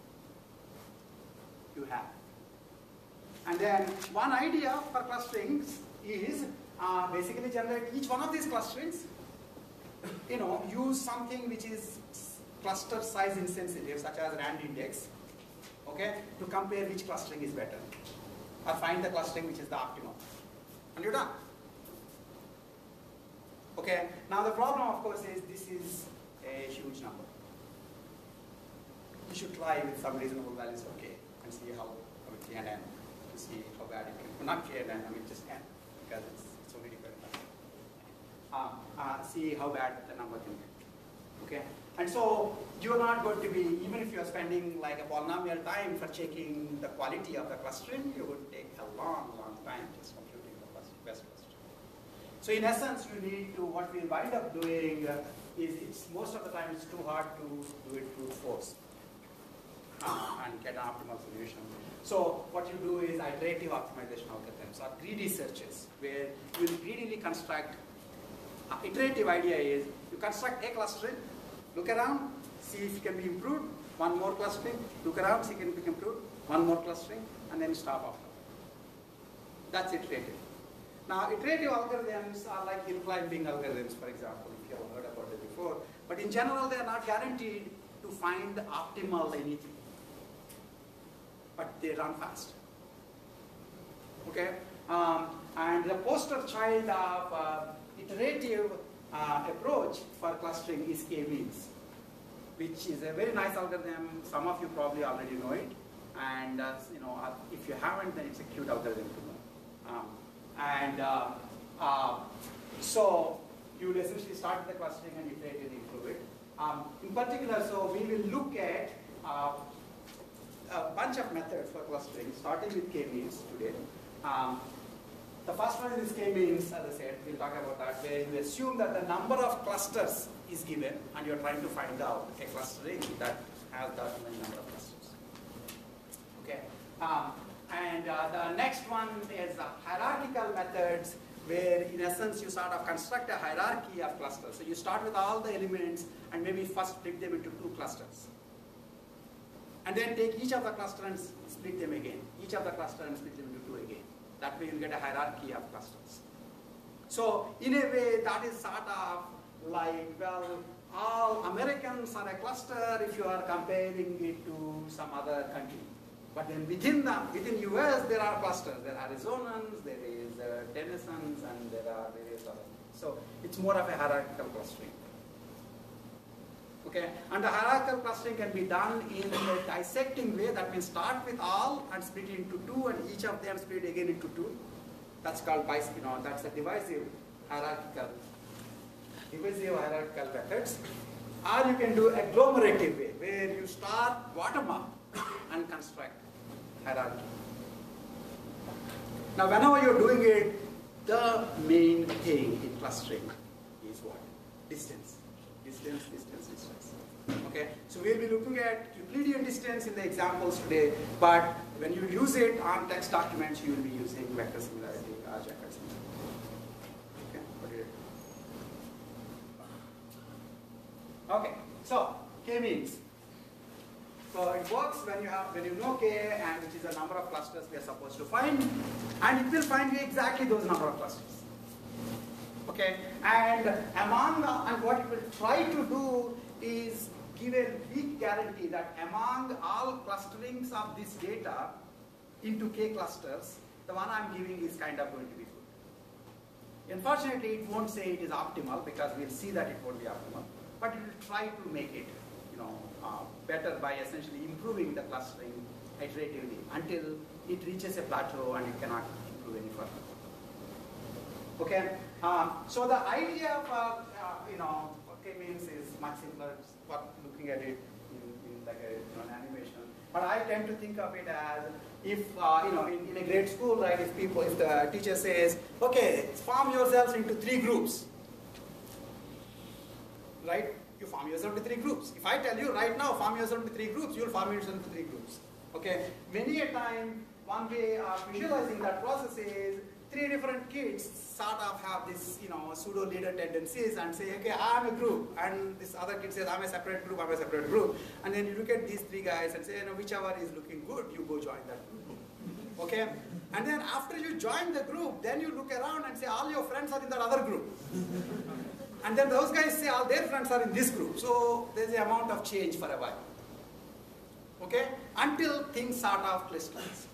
you have. And then one idea for clusterings is basically generate each one of these clusterings, use something which is cluster size insensitive, such as rand index, okay, to compare which clustering is better. Or find the clustering which is the optimum. And you're done. Okay, now the problem of course is this is a huge number. You should try with some reasonable values of k and see how k and n, to see how bad it can, well, not k and n, I mean just n, because it's only different. See how bad the number can get. Okay, and so you're not going to be, even if you're spending like a polynomial time for checking the quality of the clustering, you would take a long, long time just computing the best cluster. So in essence, you need to, what we'll wind up doing is most of the time it's too hard to do it brute force. And get an optimal solution. So what you do is iterative optimization algorithms or greedy searches, where you will greedily construct. Iterative idea is you construct a cluster, look around, see if it can be improved, one more clustering, look around, see if it can improve, one more clustering, and then stop after. That's iterative. Now, iterative algorithms are like hill climbing algorithms, for example, if you have heard about it before. But in general, they are not guaranteed to find optimal anything. But they run fast. Okay? And the poster child of iterative approach for clustering is k-means, which is a very nice algorithm. Some of you probably already know it. And if you haven't, then it's a cute algorithm to know. So you will essentially start with the clustering and iteratively improve it. In particular, so we will look at a bunch of methods for clustering, starting with k-means today. The first one is k-means, as I said, we'll talk about that, where you assume that the number of clusters is given, and you're trying to find out a clustering that has that many number of clusters. Okay. The next one is hierarchical methods, where in essence you sort of construct a hierarchy of clusters. So you start with all the elements and maybe first split them into 2 clusters. And then take each of the clusters and split them again. Each of the clusters and split them into 2 again. That way you get a hierarchy of clusters. So in a way that is sort of like, well, all Americans are a cluster if you are comparing it to some other country. But then within US there are clusters. There are Arizonans, there is Tennesseans, and there are various other. So it's more of a hierarchical clustering. Okay, and the hierarchical clustering can be done in a dissecting way. That means start with all and split it into 2, and each of them split again into 2. That's called that's a divisive hierarchical methods. Or you can do a agglomerative way, where you start bottom up and construct hierarchy. Now, whenever you're doing it, the main thing in clustering is what? Distance. Distance. Okay, so we'll be looking at Euclidean distance in the examples today, but when you use it on text documents, you will be using vector similarity, vector similarity. Okay, what did it? Okay, so k-means. So it works when you know k, and which is the number of clusters we are supposed to find, and it will find you exactly those number of clusters. Okay, and what it will try to do is give a weak guarantee that among all clusterings of this data into k clusters, the one I'm giving is kind of going to be good. Unfortunately, it won't say it is optimal, because we'll see that it won't be optimal, but it will try to make it better by essentially improving the clustering iteratively until it reaches a plateau and it cannot improve any further. Okay, so the idea of k-means is much simpler. Looking at it in like an animation, but I tend to think of it as if in a grade school, right? If the teacher says, okay, form yourselves into 3 groups, right? You form yourself into 3 groups. If I tell you right now, form yourself into 3 groups, you will form yourself into 3 groups. Okay. Many a time, one way of visualizing that process is 3 different kids sort of have this, pseudo leader tendencies and say, okay, I'm a group, and this other kid says, I'm a separate group, and then you look at these 3 guys and say, whichever is looking good, you go join that group. Okay, and then after you join the group, then you look around and say, all your friends are in that other group, and then those guys say, all their friends are in this group. So there's the amount of change for a while. Okay, until things sort of crystallize.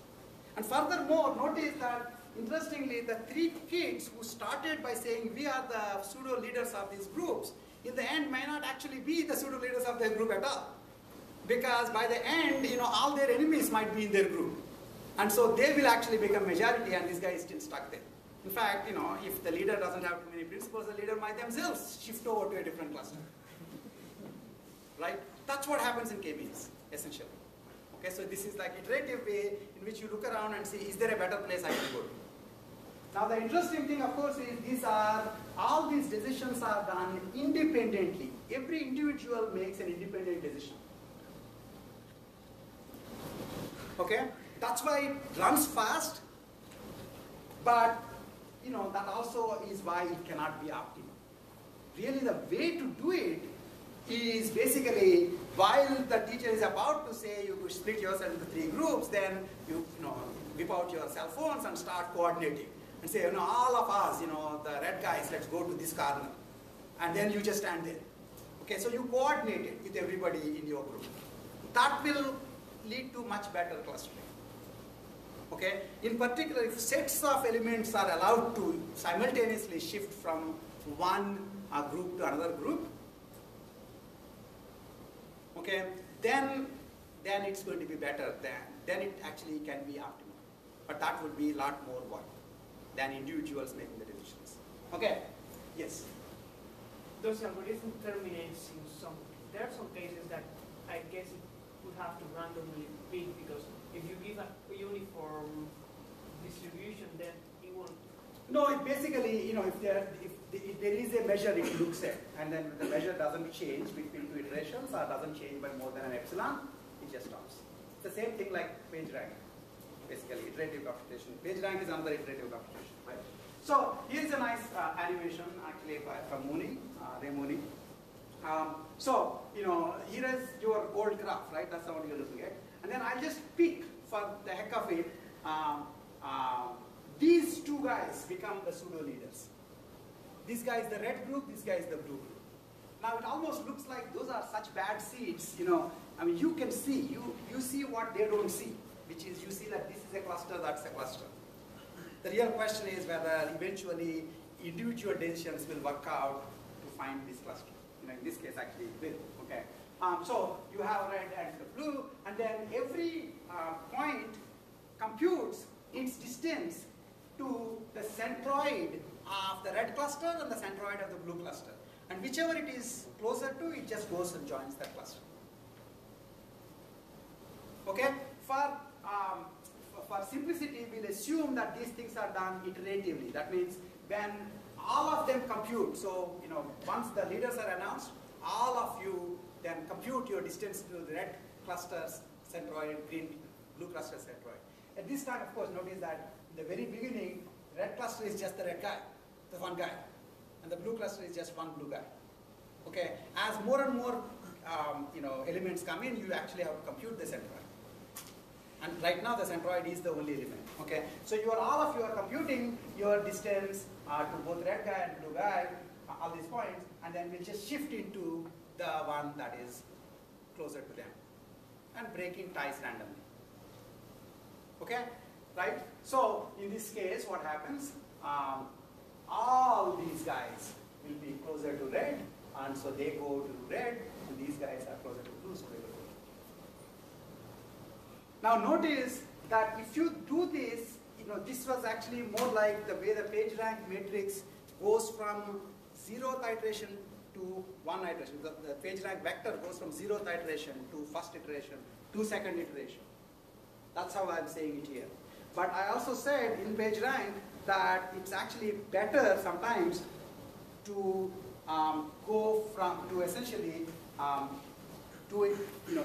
And furthermore, notice that interestingly, the 3 kids who started by saying we are the pseudo leaders of these groups, in the end may not actually be the pseudo leaders of their group at all. Because by the end, all their enemies might be in their group. And so they will actually become majority, and this guy is still stuck there. In fact, if the leader doesn't have too many principles, the leader might themselves shift over to a different cluster. Right? That's what happens in k-means, essentially. Okay, so this is like iterative way in which you look around and see, is there a better place I can go to? Now the interesting thing, of course, is all these decisions are done independently. Every individual makes an independent decision. Okay? That's why it runs fast, but that also is why it cannot be optimal. Really, the way to do it is basically while the teacher is about to say you could split yourself into 3 groups, then you whip out your cell phones and start coordinating and say, all of us, the red guys, let's go to this corner. And then you just stand there. Okay, so you coordinate it with everybody in your group. That will lead to much better clustering. Okay, in particular, if sets of elements are allowed to simultaneously shift from one group to another group, okay, then it's going to be better. Then it actually can be optimal. But that would be a lot more work than individuals making the decisions. Okay, yes. Those algorithm terminates in there are some cases that I guess it would have to randomly pick, because if you give a uniform distribution, then it won't. No, it basically, if there is a measure it looks at, and then the measure doesn't change between 2 iterations or doesn't change by more than an epsilon, it just stops. It's the same thing like page rank, basically, iterative computation. Page rank is another iterative computation, right? So here is a nice animation actually from Mooney, Ray Mooney. So, here is your old graph, right? That's the one you're looking at. And then I'll just pick, for the heck of it, these 2 guys become the pseudo leaders. This guy is the red group, this guy is the blue group. Now it almost looks like those are such bad seeds, I mean, you can see, you see what they don't see, which is you see that this is a cluster, that's a cluster. The real question is whether eventually individual decisions will work out to find this cluster. In this case, actually, it will. Okay. So you have red and the blue, and then every point computes its distance to the centroid of the red cluster and the centroid of the blue cluster. And whichever it is closer to, it just goes and joins that cluster. Okay? For simplicity, we'll assume that these things are done iteratively. That means when all of them compute, so once the leaders are announced, all of you then compute your distance to the red cluster's centroid, blue cluster's centroid. At this time, of course, notice that in the very beginning, the red cluster is just the red guy, the one guy, and the blue cluster is just one blue guy. Okay, as more and more elements come in, you actually have to compute the centroid. And right now, the centroid is the only element. Okay, so all of you are computing your distance to both red guy and blue guy, all these points, and then we'll just shift into the one that is closer to them, and breaking ties randomly. Okay, right? So in this case, what happens? All these guys will be closer to red, and so they go to red, and these guys are closer to blue, so they go to blue. Now notice that if you do this, this was actually more like the way the page rank matrix goes from 0th iteration to 1 iteration. The page rank vector goes from 0th iteration to 1st iteration to 2nd iteration. That's how I'm saying it here. But I also said in page rank that it's actually better sometimes to go to essentially do it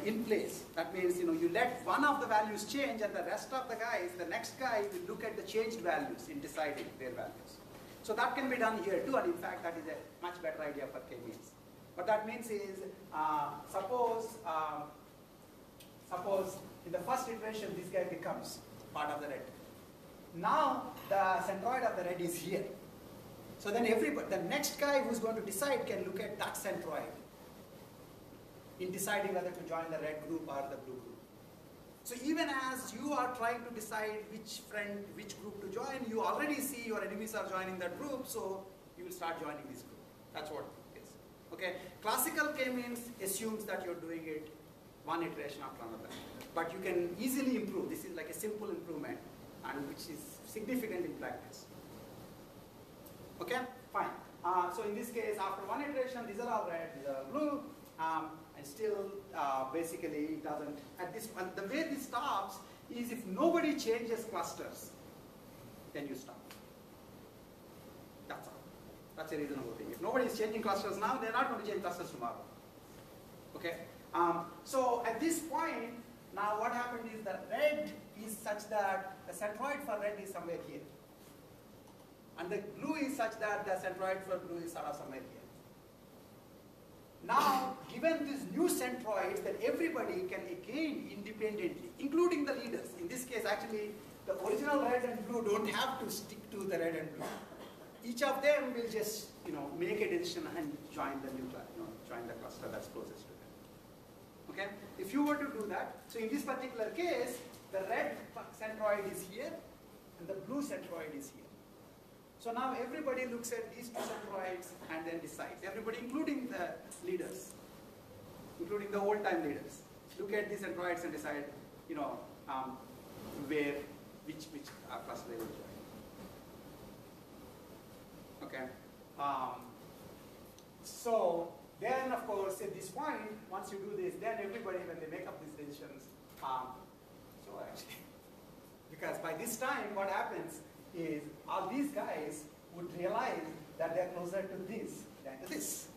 in place. That means you let one of the values change, and the rest of the guys, the next guy will look at the changed values in deciding their values. So that can be done here too, and in fact that is a much better idea for k-means. What that means is, suppose in the first iteration this guy becomes part of the red. Now the centroid of the red is here. So then the next guy who's going to decide can look at that centroid in deciding whether to join the red group or the blue group. So even as you are trying to decide which group to join, you already see your enemies are joining that group, so you will start joining this group. That's what it is. Okay. Classical k-means assumes that you're doing it one iteration after another. But you can easily improve. This is like a simple improvement, and which is significant in practice. Okay, fine. So in this case, after one iteration, these are all red, these are all blue, and still basically it doesn't. At this point, the way this stops is if nobody changes clusters, then you stop. That's all. That's a reasonable thing. If nobody is changing clusters now, they're not going to change clusters tomorrow. Okay. So at this point, now what happened is that red is such that the centroid for red is somewhere here. And the blue is such that the centroid for blue is sort of somewhere here. Now, given given these new centroids that everybody can again independently, including the leaders. In this case, actually, the original red and blue don't have to stick to the red and blue. Each of them will just, make a decision and join the new class, join the cluster that's closest to them. Okay? If you were to do that, so in this particular case, the red centroid is here, and the blue centroid is here. So now everybody looks at these two centroids and then decides. Everybody, including the leaders, including the old-time leaders, look at these centroids and decide, which cluster they will join. Okay. So then, of course, at this point, once you do this, then everybody, when they make up these decisions, because by this time, what happens is all these guys would realize that they're closer to this than to this.